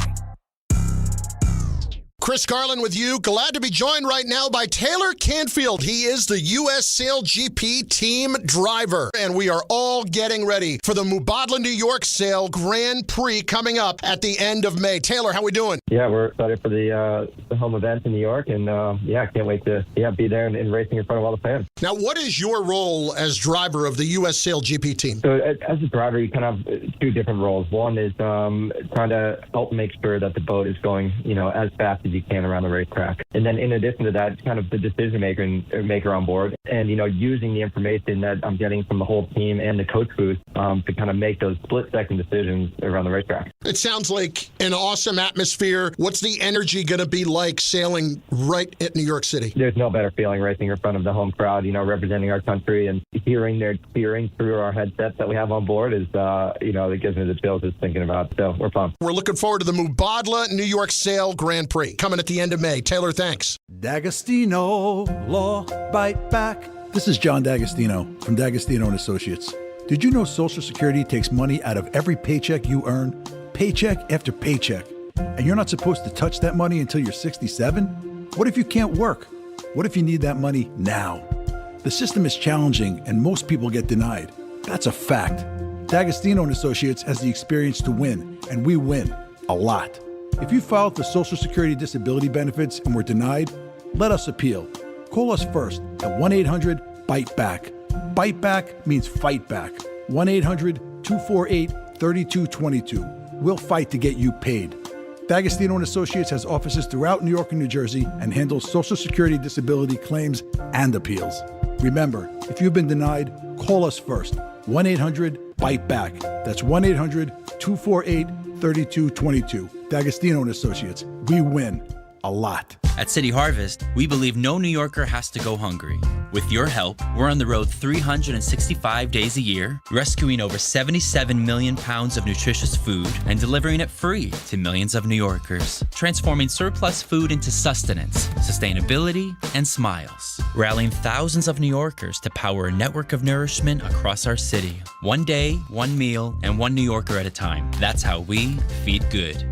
Chris Carlin with you. Glad to be joined right now by Taylor Canfield. He is the U.S. Sail GP team driver. And we are all getting ready for the Mubadala New York Sail Grand Prix coming up at the end of May. Taylor, how we doing? Yeah, we're excited for the home event in New York. And, can't wait to be there and racing in front of all the fans. Now, what is your role as driver of the U.S. Sail GP team? So as a driver, you kind of have 2 different roles. One is trying to help make sure that the boat is going, as fast as you can around the racetrack. And then in addition to that, it's kind of the decision maker on board and, using the information that I'm getting from the whole team and the coach booth to kind of make those split-second decisions around the racetrack. It sounds like an awesome atmosphere. What's the energy going to be like sailing right at New York City? There's no better feeling racing in front of the home crowd, representing our country and hearing their cheering through our headsets that we have on board is, it gives me the chills just thinking about it. So we're pumped. We're looking forward to the Mubadala New York Sail Grand Prix coming at the end of May. Taylor, thanks. D'Agostino, Law, Bite Back. This is John D'Agostino from D'Agostino & Associates. Did you know Social Security takes money out of every paycheck you earn, paycheck after paycheck, and you're not supposed to touch that money until you're 67? What if you can't work? What if you need that money now? The system is challenging and most people get denied. That's a fact. D'Agostino & Associates has the experience to win, and we win a lot. If you filed for Social Security disability benefits and were denied, let us appeal. Call us first at 1-800-BITE-BACK. Bite Back means fight back. 1-800-248-3222. We'll fight to get you paid. D'Agostino & Associates has offices throughout New York and New Jersey and handles Social Security disability claims and appeals. Remember, if you've been denied, call us first. 1-800-BITE-BACK. That's 1-800-248-3222. D'Agostino & Associates. We win a lot. At City Harvest, we believe no New Yorker has to go hungry. With your help, we're on the road 365 days a year, rescuing over 77 million pounds of nutritious food and delivering it free to millions of New Yorkers, transforming surplus food into sustenance, sustainability, and smiles, rallying thousands of New Yorkers to power a network of nourishment across our city. One day, one meal, and one New Yorker at a time. That's how we feed good.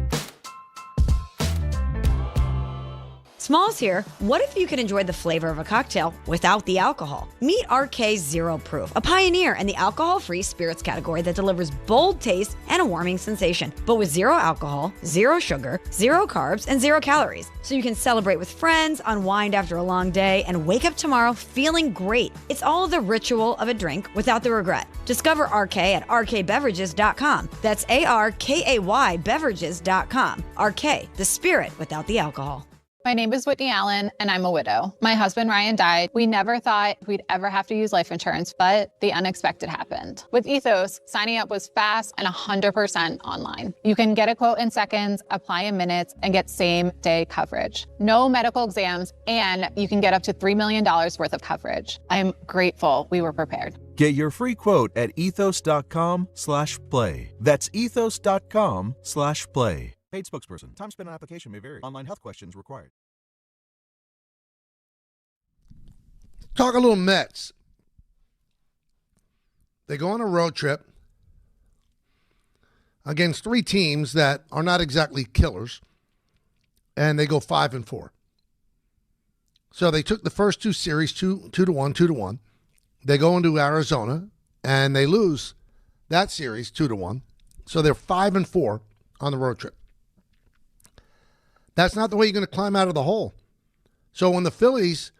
Smalls here. What if you could enjoy the flavor of a cocktail without the alcohol? Meet RK Zero Proof, a pioneer in the alcohol-free spirits category that delivers bold taste and a warming sensation, but with zero alcohol, zero sugar, zero carbs, and zero calories. So you can celebrate with friends, unwind after a long day, and wake up tomorrow feeling great. It's all the ritual of a drink without the regret. Discover RK at rkbeverages.com. That's ARKAY beverages.com. RK, the spirit without the alcohol. My name is Whitney Allen, and I'm a widow. My husband, Ryan, died. We never thought we'd ever have to use life insurance, but the unexpected happened. With Ethos, signing up was fast and 100% online. You can get a quote in seconds, apply in minutes, and get same-day coverage. No medical exams, and you can get up to $3 million worth of coverage. I'm grateful we were prepared. Get your free quote at ethos.com/play. That's ethos.com/play. Paid spokesperson. Time spent on application may vary. Online health questions required. Talk a little Mets. They go on a road trip against three teams that are not exactly killers, and they go 5-4. So they took the first two series 2-1. They go into Arizona and they lose that series 2-1. So they're 5-4 on the road trip. That's not the way you're going to climb out of the hole. So when the Phillies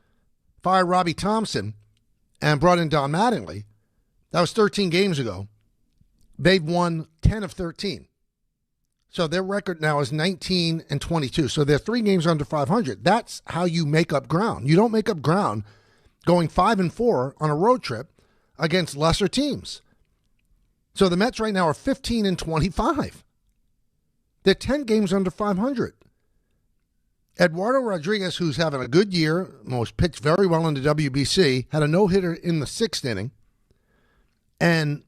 fired Robbie Thompson and brought in Don Mattingly, that was 13 games ago. They've won 10 of 13. So their record now is 19-22. So they're 3 games under 500. That's how you make up ground. You don't make up ground going 5-4 on a road trip against lesser teams. So the Mets right now are 15-25. They're 10 games under 500. Eduardo Rodriguez, who's having a good year, was pitched very well in the WBC, had a no-hitter in the 6th inning, and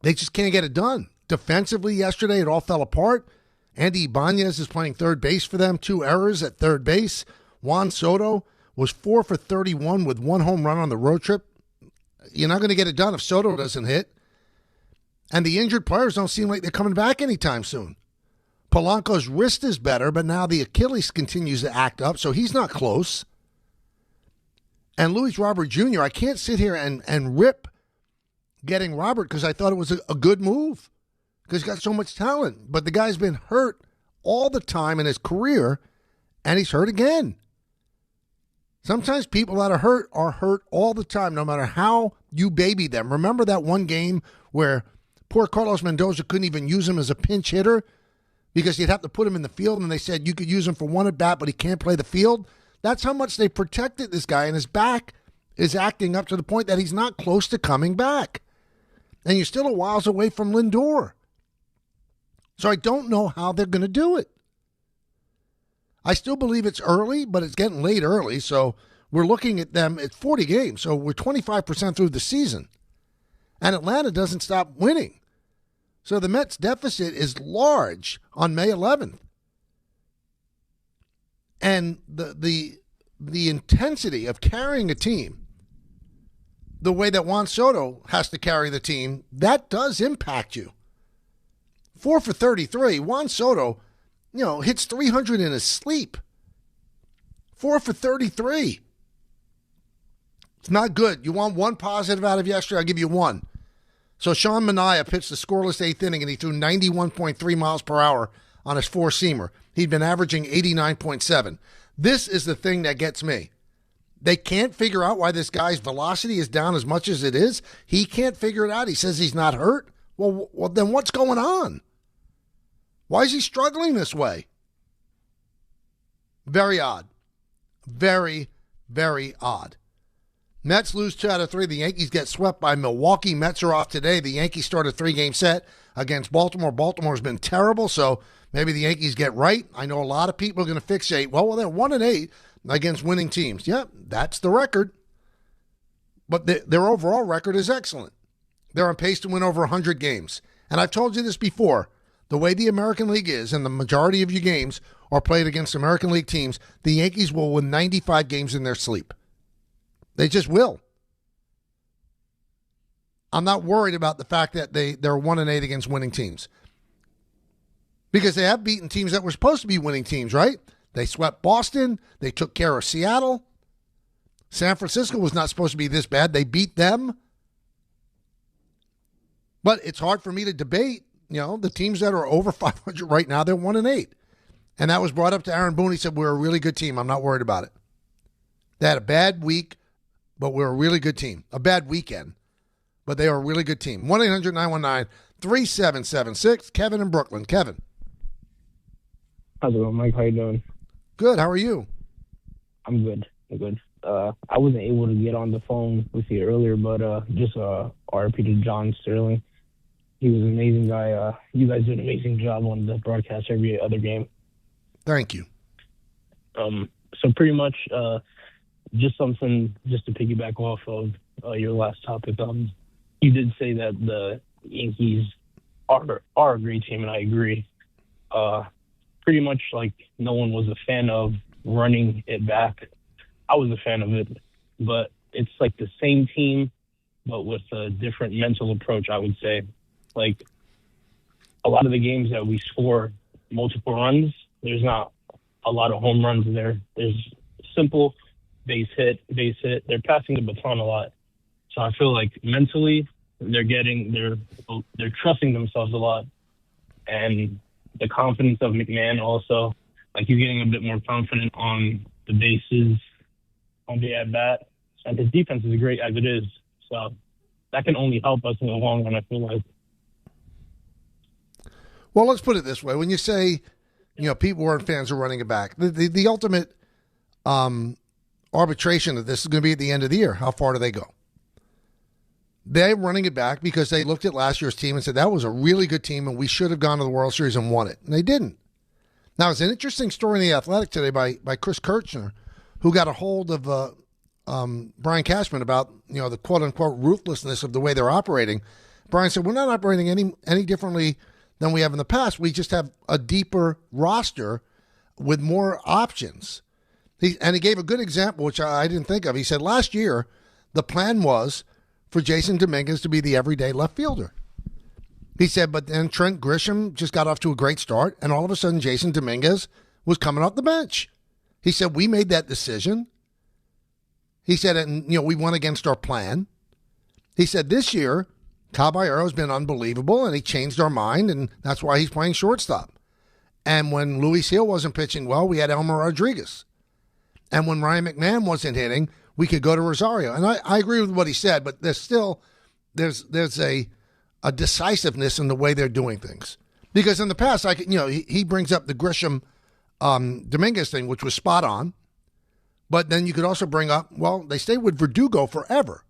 they just can't get it done. Defensively yesterday, it all fell apart. Andy Ibanez is playing third base for them, 2 errors at third base. Juan Soto was 4 for 31 with 1 home run on the road trip. You're not going to get it done if Soto doesn't hit. And the injured players don't seem like they're coming back anytime soon. Polanco's wrist is better, but now the Achilles continues to act up, so he's not close. And Luis Robert Jr., I can't sit here and rip getting Robert because I thought it was a good move because he's got so much talent. But the guy's been hurt all the time in his career, and he's hurt again. Sometimes people that are hurt all the time, no matter how you baby them. Remember that one game where poor Carlos Mendoza couldn't even use him as a pinch hitter because you'd have to put him in the field, and they said you could use him for one at-bat, but he can't play the field? That's how much they protected this guy, and his back is acting up to the point that he's not close to coming back. And you're still a whiles away from Lindor. So I don't know how they're going to do it. I still believe it's early, but it's getting late early, so we're looking at them at 40 games, so we're 25% through the season. And Atlanta doesn't stop winning. So the Mets' deficit is large on May 11th. And the intensity of carrying a team, the way that Juan Soto has to carry the team, that does impact you. 4 for 33. Juan Soto, hits 300 in his sleep. 4 for 33. It's not good. You want one positive out of yesterday? I'll give you one. So Sean Manaea pitched the scoreless 8th inning, and he threw 91.3 miles per hour on his 4-seamer. He'd been averaging 89.7. This is the thing that gets me. They can't figure out why this guy's velocity is down as much as it is. He can't figure it out. He says he's not hurt. Well, then what's going on? Why is he struggling this way? Very odd. Very, very odd. Mets lose 2 out of 3. The Yankees get swept by Milwaukee. Mets are off today. The Yankees start a 3-game set against Baltimore. Baltimore's been terrible, so maybe the Yankees get right. I know a lot of people are going to fixate. Well, they're 1-8 against winning teams. Yeah, that's the record. But their overall record is excellent. They're on pace to win over 100 games. And I've told you this before. The way the American League is, and the majority of your games are played against American League teams, the Yankees will win 95 games in their sleep. They just will. I'm not worried about the fact that they're 1-8 against winning teams. Because they have beaten teams that were supposed to be winning teams, right? They swept Boston. They took care of Seattle. San Francisco was not supposed to be this bad. They beat them. But it's hard for me to debate, the teams that are over 500 right now, they're 1-8. And that was brought up to Aaron Boone. He said, we're a really good team. I'm not worried about it. They had a bad week, but we're a really good team. A bad weekend, but they are a really good team. 1-800-919-3776. Kevin in Brooklyn. Kevin. How's it going, Mike? How you doing? Good. How are you? I'm good. I wasn't able to get on the phone with you earlier, but just RP to John Sterling. He was an amazing guy. You guys did an amazing job on the broadcast every other game. Thank you. So pretty much just something just to piggyback off of your last topic. You did say that the Yankees are a great team, and I agree. Pretty much like no one was a fan of running it back. I was a fan of it, but it's like the same team, but with a different mental approach, I would say. Like a lot of the games that we score multiple runs, there's not a lot of home runs there. There's simple base hit. They're passing the baton a lot. So I feel like mentally they're trusting themselves a lot. And the confidence of McMahon also, like he's getting a bit more confident on the bases, on the at-bat. And his defense is great as it is. So that can only help us in the long run, I feel like. Well, let's put it this way. When you say, people weren't fans are running it back, the ultimate arbitration of this is going to be at the end of the year. How far do they go? They're running it back because they looked at last year's team and said, that was a really good team and we should have gone to the World Series and won it. And they didn't. Now, it's an interesting story in The Athletic today by Chris Kirchner, who got a hold of Brian Cashman about, the quote-unquote ruthlessness of the way they're operating. Brian said, we're not operating any differently than we have in the past. We just have a deeper roster with more options. He gave a good example, which I didn't think of. He said last year the plan was for Jason Dominguez to be the everyday left fielder. He said, but then Trent Grisham just got off to a great start, and all of a sudden Jason Dominguez was coming off the bench. He said, we made that decision. He said, and we went against our plan. He said, this year, Caballero's been unbelievable, and he changed our mind, and that's why he's playing shortstop. And when Luis Hill wasn't pitching well, we had Elmer Rodriguez. And when Ryan McMahon wasn't hitting, we could go to Rosario. And I agree with what he said, but there's a decisiveness in the way they're doing things. Because in the past, he brings up the Grisham Dominguez thing, which was spot on. But then you could also bring up, they stayed with Verdugo forever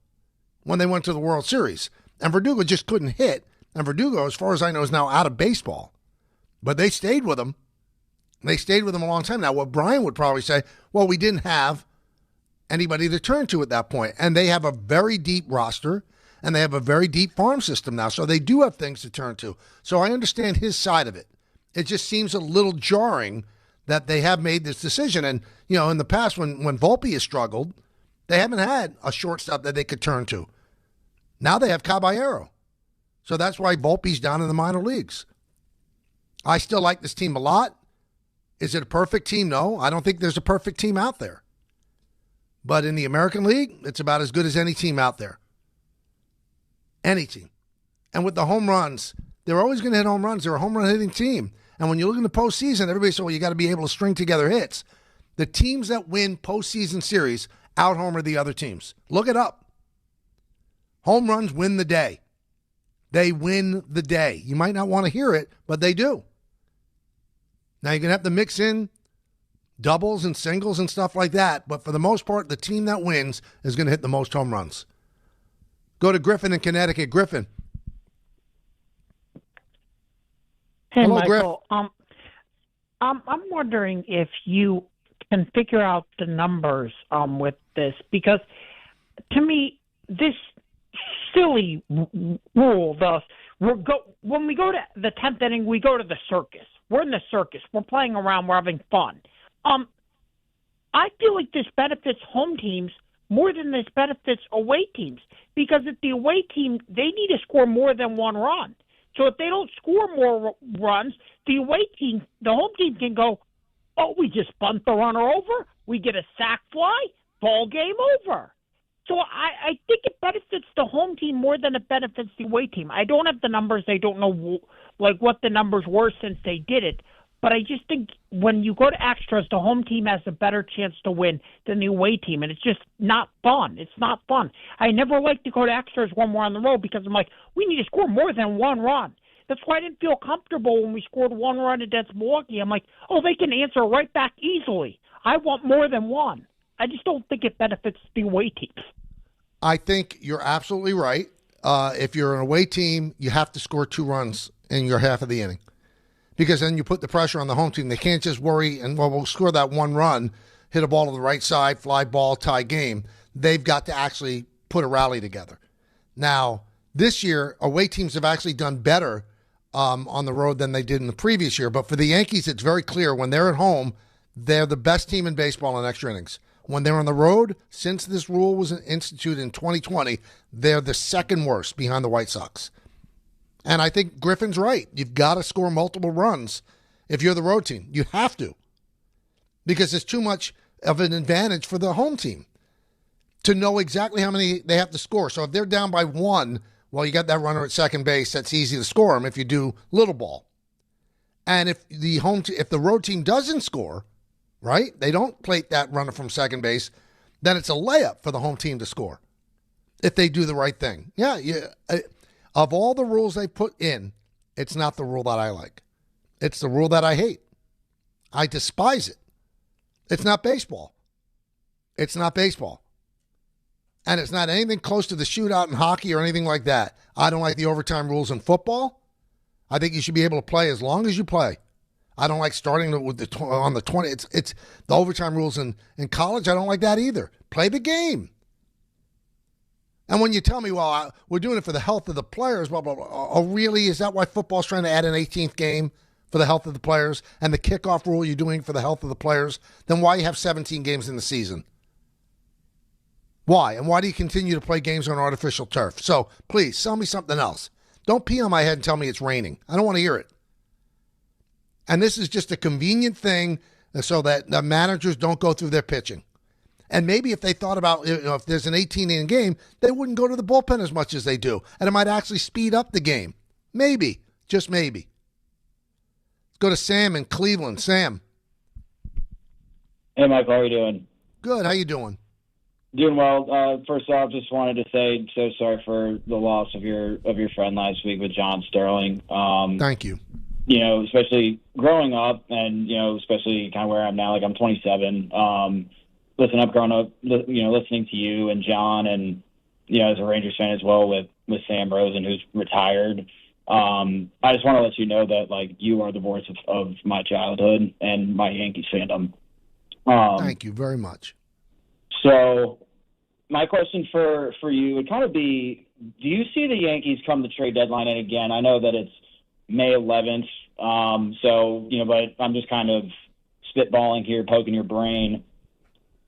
when they went to the World Series. And Verdugo just couldn't hit. And Verdugo, as far as I know, is now out of baseball. But they stayed with him. They stayed with him a long time. Now, what Brian would probably say, we didn't have anybody to turn to at that point. And they have a very deep roster, and they have a very deep farm system now. So they do have things to turn to. So I understand his side of it. It just seems a little jarring that they have made this decision. And, in the past, when Volpe has struggled, they haven't had a shortstop that they could turn to. Now they have Caballero. So that's why Volpe's down in the minor leagues. I still like this team a lot. Is it a perfect team? No, I don't think there's a perfect team out there. But in the American League, it's about as good as any team out there. Any team. And with the home runs, they're always going to hit home runs. They're a home run hitting team. And when you look in the postseason, everybody says, you got to be able to string together hits. The teams that win postseason series out-homer the other teams. Look it up. Home runs win the day. They win the day. You might not want to hear it, but they do. Now, you're going to have to mix in doubles and singles and stuff like that, but for the most part, the team that wins is going to hit the most home runs. Go to Griffin in Connecticut. Griffin. Hey, Hello, Michael. I'm wondering if you can figure out the numbers with this, because to me, this silly rule, when we go to the 10th inning, we go to the circus. We're in the circus. We're playing around. We're having fun. I feel like this benefits home teams more than this benefits away teams, because if the away team, they need to score more than one run. So if they don't score more runs, the away team, the home team can go, Oh, we just bunt the runner over. We get a sac fly. Ball game over. So I think it benefits the home team more than it benefits the away team. I don't have the numbers. I don't know what the numbers were since they did it. But I just think when you go to extras, the home team has a better chance to win than the away team, and it's just not fun. It's not fun. I never like to go to extras when we're on the road because I'm like, we need to score more than one run. That's why I didn't feel comfortable when we scored one run against Milwaukee. I'm like, oh, they can answer right back easily. I want more than one. I just don't think it benefits the away teams. I think you're absolutely right. If you're an away team, you have to score 2 runs in your half of the inning. Because then you put the pressure on the home team. They can't just worry and, well, we'll score that 1 run, hit a ball to the right side, fly ball, tie game. They've got to actually put a rally together. Now, this year, away teams have actually done better on the road than they did in the previous year. But for the Yankees, it's very clear when they're at home, they're the best team in baseball in extra innings. When they're on the road, since this rule was instituted in 2020, they're the second worst behind the White Sox. And I think Griffin's right. You've got to score multiple runs if you're the road team. You have to. Because it's too much of an advantage for the home team to know exactly how many they have to score. So if they're down by 1, well, you got that runner at second base. That's easy to score them if you do little ball. And if the if the road team doesn't score, right, they don't plate that runner from second base, then it's a layup for the home team to score if they do the right thing. Yeah. Of all the rules they put in, it's not the rule that I like. It's the rule that I hate. I despise it. It's not baseball. It's not baseball. And it's not anything close to the shootout in hockey or anything like that. I don't like the overtime rules in football. I think you should be able to play as long as you play. I don't like starting with on the 20. It's the overtime rules in college. I don't like that either. Play the game. And when you tell me, well, we're doing it for the health of the players, blah, blah, blah. Oh, really? Is that why football's trying to add an 18th game for the health of the players? And the kickoff rule you're doing for the health of the players? Then why you have 17 games in the season? Why? And why do you continue to play games on artificial turf? So, please, sell me something else. Don't pee on my head and tell me it's raining. I don't want to hear it. And this is just a convenient thing so that the managers don't go through their pitching. And maybe if they thought about, if there's an 18-inning game, they wouldn't go to the bullpen as much as they do. And it might actually speed up the game. Maybe. Just maybe. Let's go to Sam in Cleveland. Sam. Hey, Mike. How are you doing? Good. How you doing? Doing well. First off, just wanted to say so sorry for the loss of your friend last week with John Sterling. Thank you. Especially growing up and, especially kind of where I'm now, like I'm 27. I've grown up, listening to you and John and, as a Rangers fan as well with Sam Rosen, who's retired. I just want to let you know that, like, you are the voice of my childhood and my Yankees fandom. Thank you very much. So my question for you would kind of be, do you see the Yankees come the trade deadline? And again, I know that it's May 11th. But I'm just kind of spitballing here, poking your brain.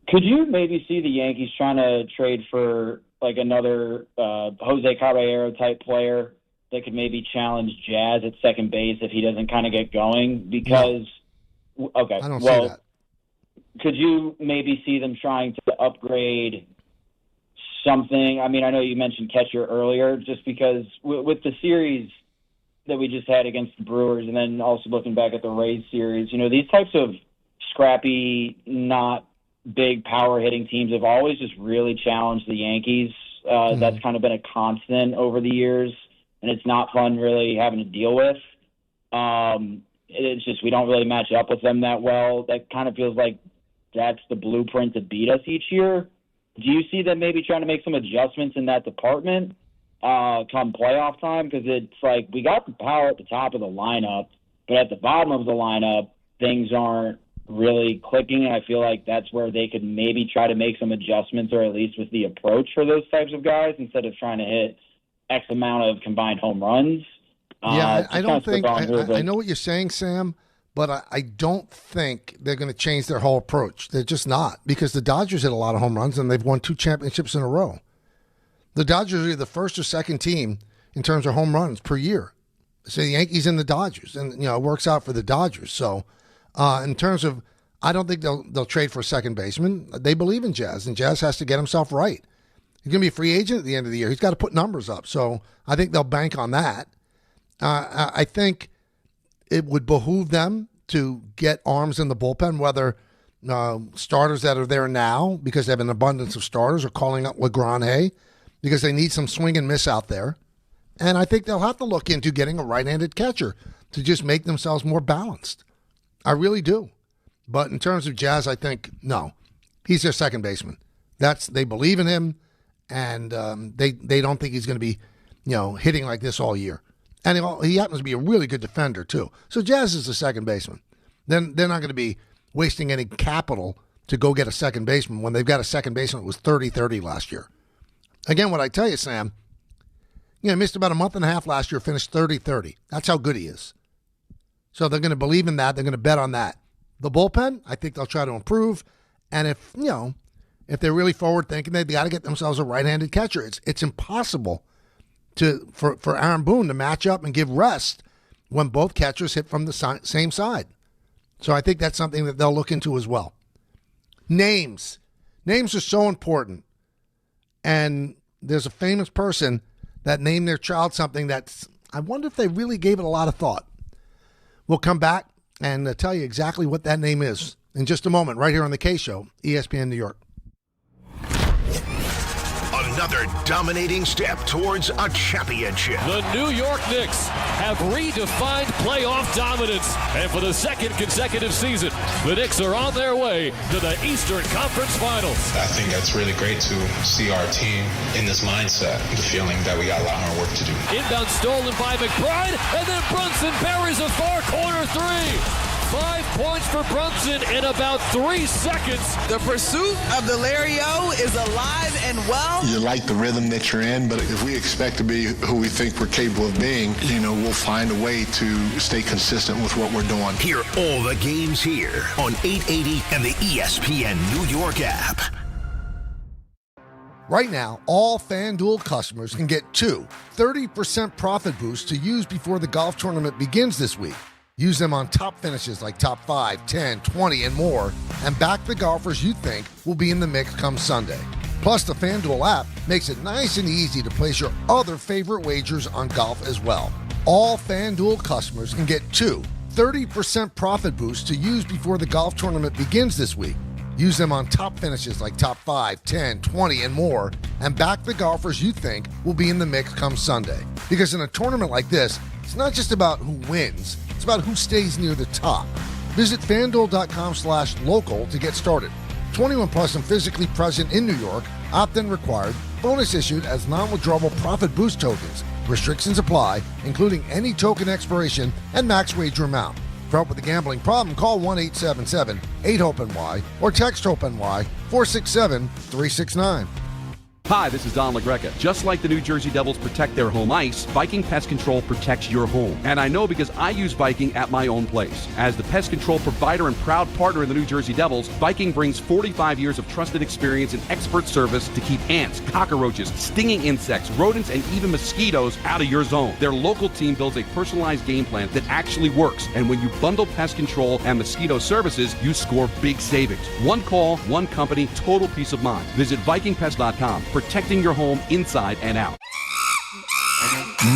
Could you maybe see the Yankees trying to trade for like another Jose Caballero type player that could maybe challenge Jazz at second base if he doesn't kind of get going? Because, okay, I don't see that. Could you maybe see them trying to upgrade something? I mean, I know you mentioned catcher earlier, just because with the series that we just had against the Brewers and then also looking back at the Rays series, these types of scrappy, not big power hitting teams have always just really challenged the Yankees. That's kind of been a constant over the years, and it's not fun really having to deal with. It's just we don't really match up with them that well. That kind of feels like that's the blueprint to beat us each year. Do you see them maybe trying to make some adjustments in that department come playoff time? Because it's like we got the power at the top of the lineup, but at the bottom of the lineup, things aren't really clicking, and I feel like that's where they could maybe try to make some adjustments, or at least with the approach for those types of guys, instead of trying to hit X amount of combined home runs. I don't think I know what you're saying, Sam, but I don't think they're going to change their whole approach. They're just not, because the Dodgers hit a lot of home runs and they've won 2 championships in a row. The Dodgers are either the first or second team in terms of home runs per year. So the Yankees and the Dodgers, and it works out for the Dodgers. So in terms of I don't think they'll trade for a second baseman. They believe in Jazz, and Jazz has to get himself right. He's going to be a free agent at the end of the year. He's got to put numbers up. So I think they'll bank on that. I think it would behoove them to get arms in the bullpen, whether starters that are there now because they have an abundance of starters are calling up LeGrand because they need some swing and miss out there. And I think they'll have to look into getting a right-handed catcher to just make themselves more balanced. I really do. But in terms of Jazz, I think, no. He's their second baseman. They believe in him, and they don't think he's going to be, hitting like this all year. And he happens to be a really good defender, too. So Jazz is the second baseman. Then they're not going to be wasting any capital to go get a second baseman when they've got a second baseman that was 30-30 last year. Again, what I tell you, Sam, he missed about a month and a half last year, finished 30-30. That's how good he is. So they're going to believe in that. They're going to bet on that. The bullpen, I think they'll try to improve. And if they're really forward thinking, they've got to get themselves a right-handed catcher. It's impossible for Aaron Boone to match up and give rest when both catchers hit from the same side. So I think that's something that they'll look into as well. Names are so important. And there's a famous person that named their child something that's, I wonder if they really gave it a lot of thought. We'll come back and tell you exactly what that name is in just a moment, right here on the K Show, ESPN New York. Another dominating step towards a championship. The New York Knicks have redefined playoff dominance. And for the second consecutive season, the Knicks are on their way to the Eastern Conference Finals. I think that's really great to see our team in this mindset, the feeling that we got a lot more work to do. Inbound stolen by McBride, and then Brunson buries a far corner three. 5 points for Brunson in about 3 seconds. The pursuit of the Larry O is alive and well. You like the rhythm that you're in, but if we expect to be who we think we're capable of being, we'll find a way to stay consistent with what we're doing. Hear all the games here on 880 and the ESPN New York app. Right now, all FanDuel customers can get 30% profit boosts to use before the golf tournament begins this week. Use them on top finishes like top 5, 10, 20, and more, and back the golfers you think will be in the mix come Sunday. Plus, the FanDuel app makes it nice and easy to place your other favorite wagers on golf as well. All FanDuel customers can get 30% profit boosts to use before the golf tournament begins this week. Use them on top finishes like top 5, 10, 20, and more, and back the golfers you think will be in the mix come Sunday. Because in a tournament like this, it's not just about who wins, it's about who stays near the top. Visit FanDuel.com/local to get started. 21 plus and physically present in New York. Opt-in required. Bonus issued as non-withdrawable profit boost tokens. Restrictions apply, including any token expiration and max wager amount. For help with a gambling problem, call 1-877-8-HOPE-NY or text HOPE-NY 467-369. Hi, this is Don LaGreca. Just like the New Jersey Devils protect their home ice, Viking Pest Control protects your home. And I know because I use Viking at my own place. As the pest control provider and proud partner of the New Jersey Devils, Viking brings 45 years of trusted experience and expert service to keep ants, cockroaches, stinging insects, rodents, and even mosquitoes out of your zone. Their local team builds a personalized game plan that actually works. And when you bundle pest control and mosquito services, you score big savings. One call, one company, total peace of mind. Visit VikingPest.com. Protecting your home inside and out.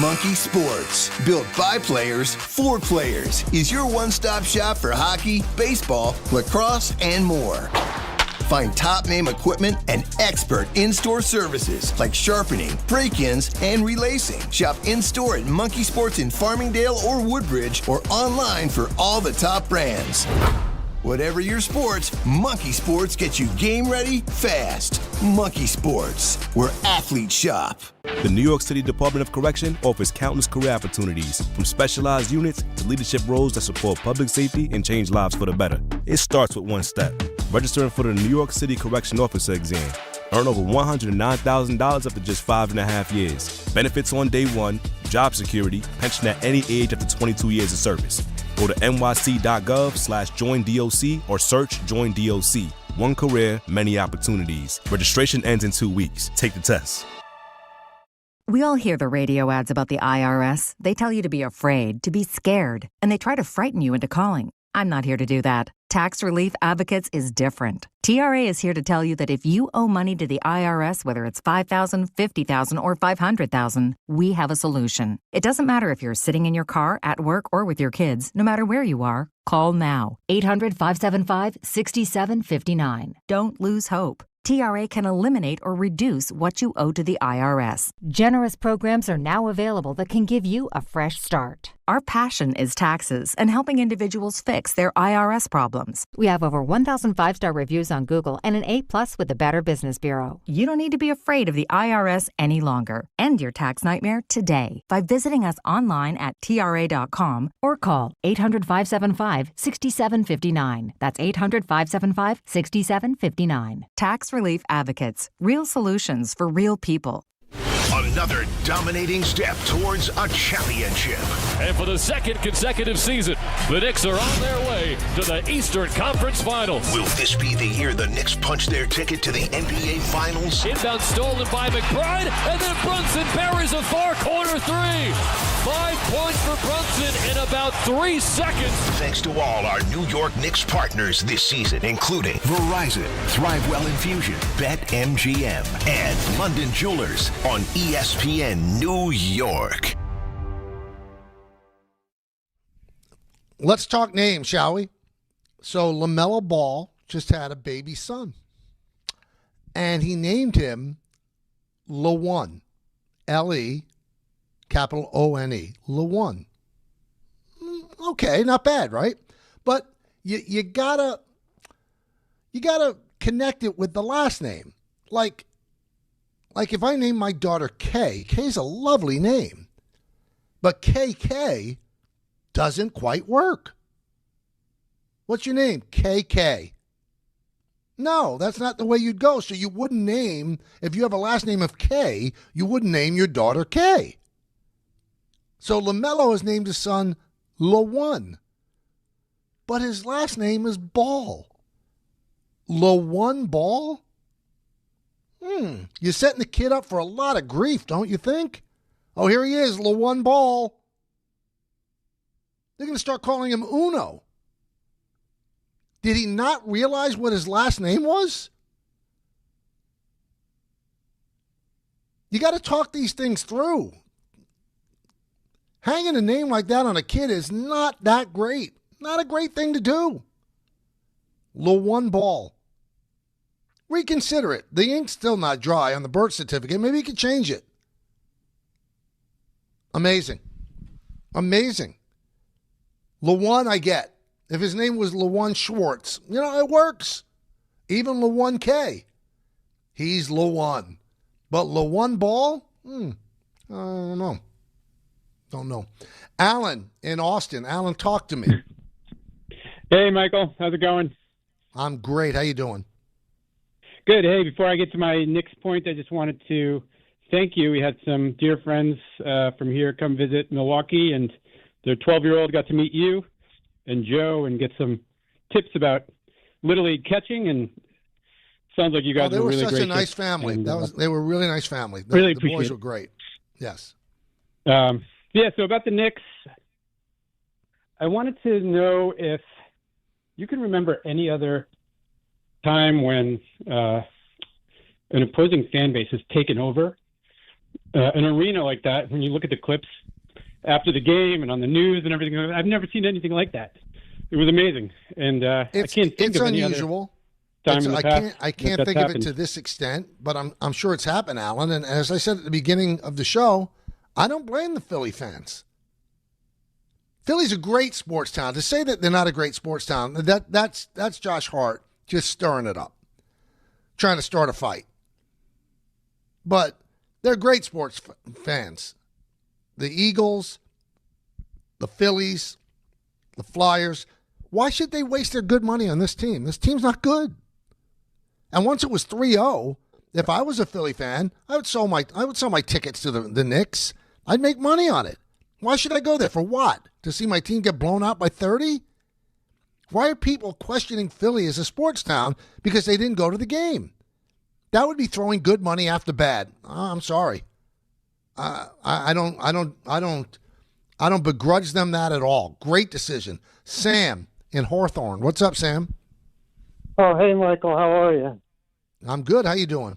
Monkey Sports, built by players for players, is your one-stop shop for hockey, baseball, lacrosse, and more. Find top-name equipment and expert in-store services like sharpening, break-ins, and relacing. Shop in-store at Monkey Sports in Farmingdale or Woodbridge, or online for all the top brands. Whatever your sports, Monkey Sports gets you game ready fast. Monkey Sports, where athletes shop. The New York City Department of Correction offers countless career opportunities, from specialized units to leadership roles that support public safety and change lives for the better. It starts with one step: registering for the New York City Correction Officer exam. Earn over $109,000 after just 5.5 years. Benefits on day one, job security, pension at any age after 22 years of service. Go to nyc.gov/joinDOC or search Join DOC. One career, many opportunities. Registration ends in 2 weeks. Take the test. We all hear the radio ads about the IRS. They tell you to be afraid, to be scared, and they try to frighten you into calling. I'm not here to do that. Tax Relief Advocates is different. TRA is here to tell you that if you owe money to the IRS, whether it's $5,000, $50,000, or $500,000, we have a solution. It doesn't matter if you're sitting in your car, at work, or with your kids. No matter where you are, call now. 800-575-6759. Don't lose hope. TRA can eliminate or reduce what you owe to the IRS. Generous programs are now available that can give you a fresh start. Our passion is taxes and helping individuals fix their IRS problems. We have over 1,000 5-star reviews on Google and an A+ with the Better Business Bureau. You don't need to be afraid of the IRS any longer. End your tax nightmare today by visiting us online at TRA.com or call 800-575-6759. That's 800-575-6759. Tax Relief Advocates. Real solutions for real people. Another dominating step towards a championship. And for the second consecutive season, the Knicks are on their way to the Eastern Conference Finals. Will this be the year the Knicks punch their ticket to the NBA Finals? Inbound stolen by McBride, and then Brunson buries a far corner three. 5 points for Brunson in about 3 seconds. Thanks to all our New York Knicks partners this season, including Verizon, ThriveWell Infusion, BetMGM, and London Jewelers on ESPN New York. Let's talk names, shall we? So LaMelo Ball just had a baby son, and he named him LeOne, L-E, capital O-N-E, LeOne. Okay, not bad, right? But you gotta connect it with the last name. Like if I name my daughter Kay, Kay's a lovely name, but KK doesn't quite work. What's your name? KK. No, that's not the way you'd go. So you wouldn't name, if you have a last name of K, you wouldn't name your daughter Kay. So LaMelo has named his son LeOne, but his last name is Ball. LeOne Ball? You're setting the kid up for a lot of grief, don't you think? Oh, here he is, LeOne Ball. They're going to start calling him Uno. Did he not realize what his last name was? You got to talk these things through. Hanging a name like that on a kid is not that great. Not a great thing to do. LeOne Ball. Reconsider it. The ink's still not dry on the birth certificate. Maybe you could change it. Amazing. Amazing. LeOne, I get. If his name was LeOne Schwartz, it works. Even LeOne K. He's LeOne. But LeOne Ball? I don't know. Don't know. Alan in Austin. Alan, talk to me. Hey, Michael. How's it going? I'm great. How you doing? Good. Hey, before I get to my Knicks point, I just wanted to thank you. We had some dear friends from here come visit Milwaukee, and their 12-year-old got to meet you and Joe and get some tips about Little League catching, and sounds like you guys they were really such great a nice kids. family. And, They were a really nice family. Really the appreciate boys it. were great. Yes. So about the Knicks, I wanted to know if you can remember any other time when an opposing fan base has taken over an arena like that. When you look at the clips after the game and on the news and everything, I've never seen anything like that. It was amazing, and I can't think of any unusual. other time in the past. I can't think of it to this extent, but I'm sure it's happened, Alan. And as I said at the beginning of the show, I don't blame the Philly fans. Philly's a great sports town. To say that they're not a great sports town, that's Josh Hart just stirring it up, trying to start a fight. But they're great sports fans. The Eagles, the Phillies, the Flyers. Why should they waste their good money on this team? This team's not good. And once it was 3-0, if I was a Philly fan, I would sell my tickets to the Knicks. I'd make money on it. Why should I go there? For what? To see my team get blown out by 30? Why are people questioning Philly as a sports town because they didn't go to the game? That would be throwing good money after bad. I'm sorry. I don't begrudge them that at all. Great decision. Sam in Hawthorne. What's up, Sam? Oh, hey, Michael. How are you? I'm good. How you doing?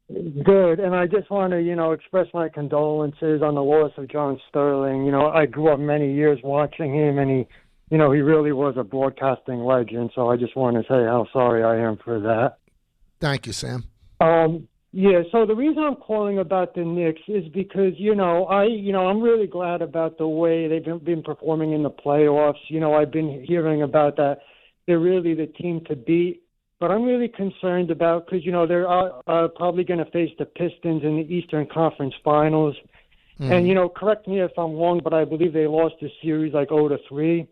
Good. And I just want to, express my condolences on the loss of John Sterling. I grew up many years watching him, and he really was a broadcasting legend. So I just want to say how sorry I am for that. Thank you, Sam. Yeah, so the reason I'm calling about the Knicks is because, I'm really glad about the way they've been performing in the playoffs. I've been hearing about that. They're really the team to beat. But I'm really concerned about, because, they're probably going to face the Pistons in the Eastern Conference Finals. And, correct me if I'm wrong, but I believe they lost the series like 0-3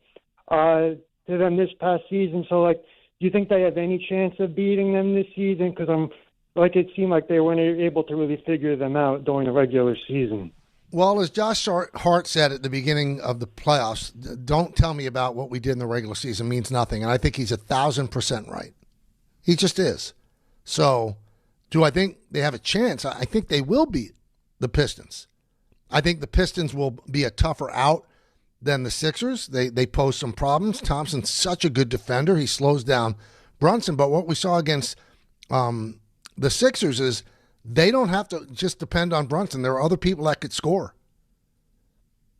to them this past season. So, do you think they have any chance of beating them this season? Because it seemed like they weren't able to really figure them out during the regular season. Well, as Josh Hart said at the beginning of the playoffs, don't tell me about what we did in the regular season means nothing. And I think he's 1,000% right. He just is. So do I think they have a chance? I think they will beat the Pistons. I think the Pistons will be a tougher out than the Sixers. They pose some problems. Thompson's such a good defender. He slows down Brunson. But what we saw against the Sixers is they don't have to just depend on Brunson. There are other people that could score.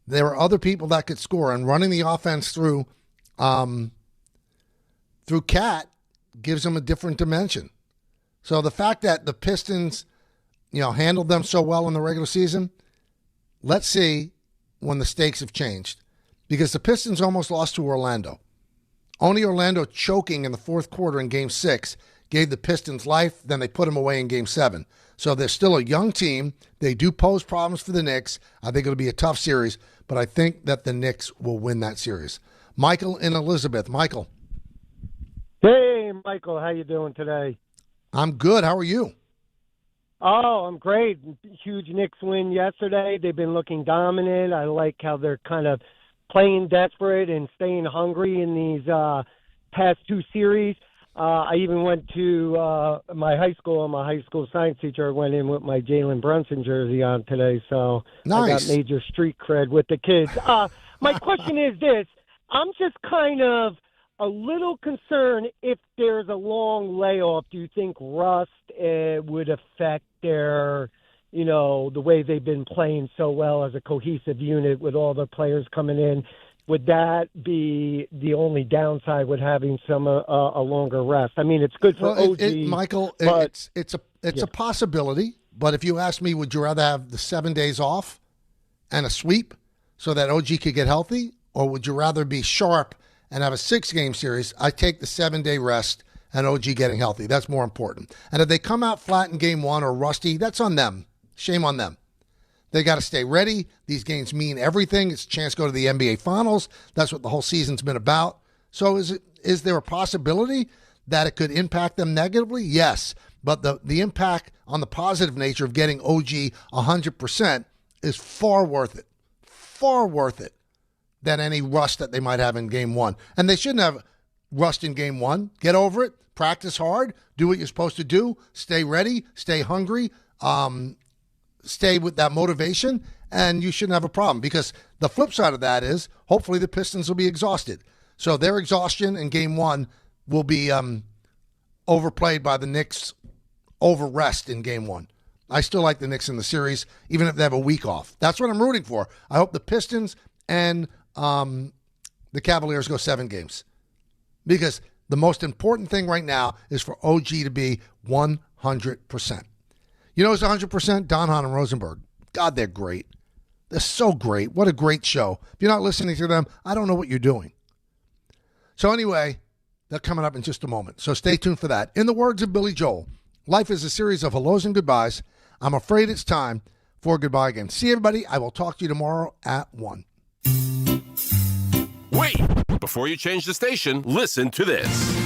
And running the offense through Cat gives them a different dimension. So the fact that the Pistons, handled them so well in the regular season, let's see when the stakes have changed. Because the Pistons almost lost to Orlando. Only Orlando choking in the fourth quarter in Game 6 gave the Pistons life, then they put them away in Game 7. So they're still a young team. They do pose problems for the Knicks. I think it'll be a tough series, but I think that the Knicks will win that series. Michael and Elizabeth. Michael. Hey, Michael. How you doing today? I'm good. How are you? Oh, I'm great. Huge Knicks win yesterday. They've been looking dominant. I like how they're kind of playing desperate and staying hungry in these past two series. I even went to my high school, and my high school science teacher went in with my Jalen Brunson jersey on today, so nice. I got major street cred with the kids. My question is this. I'm just kind of a little concerned if there's a long layoff. Do you think rust would affect their, the way they've been playing so well as a cohesive unit with all the players coming in? Would that be the only downside with having some a longer rest? I mean, it's good for OG. Michael, but, it's a possibility. But if you ask me, would you rather have the 7 days off and a sweep so that OG could get healthy, or would you rather be sharp and have a 6-game series? I take the 7-day rest and OG getting healthy. That's more important. And if they come out flat in Game 1 or rusty, that's on them. Shame on them. They got to stay ready. These games mean everything. It's a chance to go to the NBA Finals. That's what the whole season's been about. So is there a possibility that it could impact them negatively? Yes. But the impact on the positive nature of getting OG 100% is far worth it. Far worth it than any rust that they might have in Game 1. And they shouldn't have rust in Game 1. Get over it. Practice hard. Do what you're supposed to do. Stay ready. Stay hungry. Stay with that motivation, and you shouldn't have a problem, because the flip side of that is hopefully the Pistons will be exhausted. So their exhaustion in Game 1 will be overplayed by the Knicks over rest in Game 1. I still like the Knicks in the series, even if they have a week off. That's what I'm rooting for. I hope the Pistons and the Cavaliers go 7 games, because the most important thing right now is for OG to be 100%. You know who's 100%? Don, Hahn, and Rosenberg. God, they're great. They're so great. What a great show. If you're not listening to them, I don't know what you're doing. So anyway, they're coming up in just a moment. So stay tuned for that. In the words of Billy Joel, life is a series of hellos and goodbyes. I'm afraid it's time for goodbye again. See everybody. I will talk to you tomorrow at 1. Wait! Before you change the station, listen to this.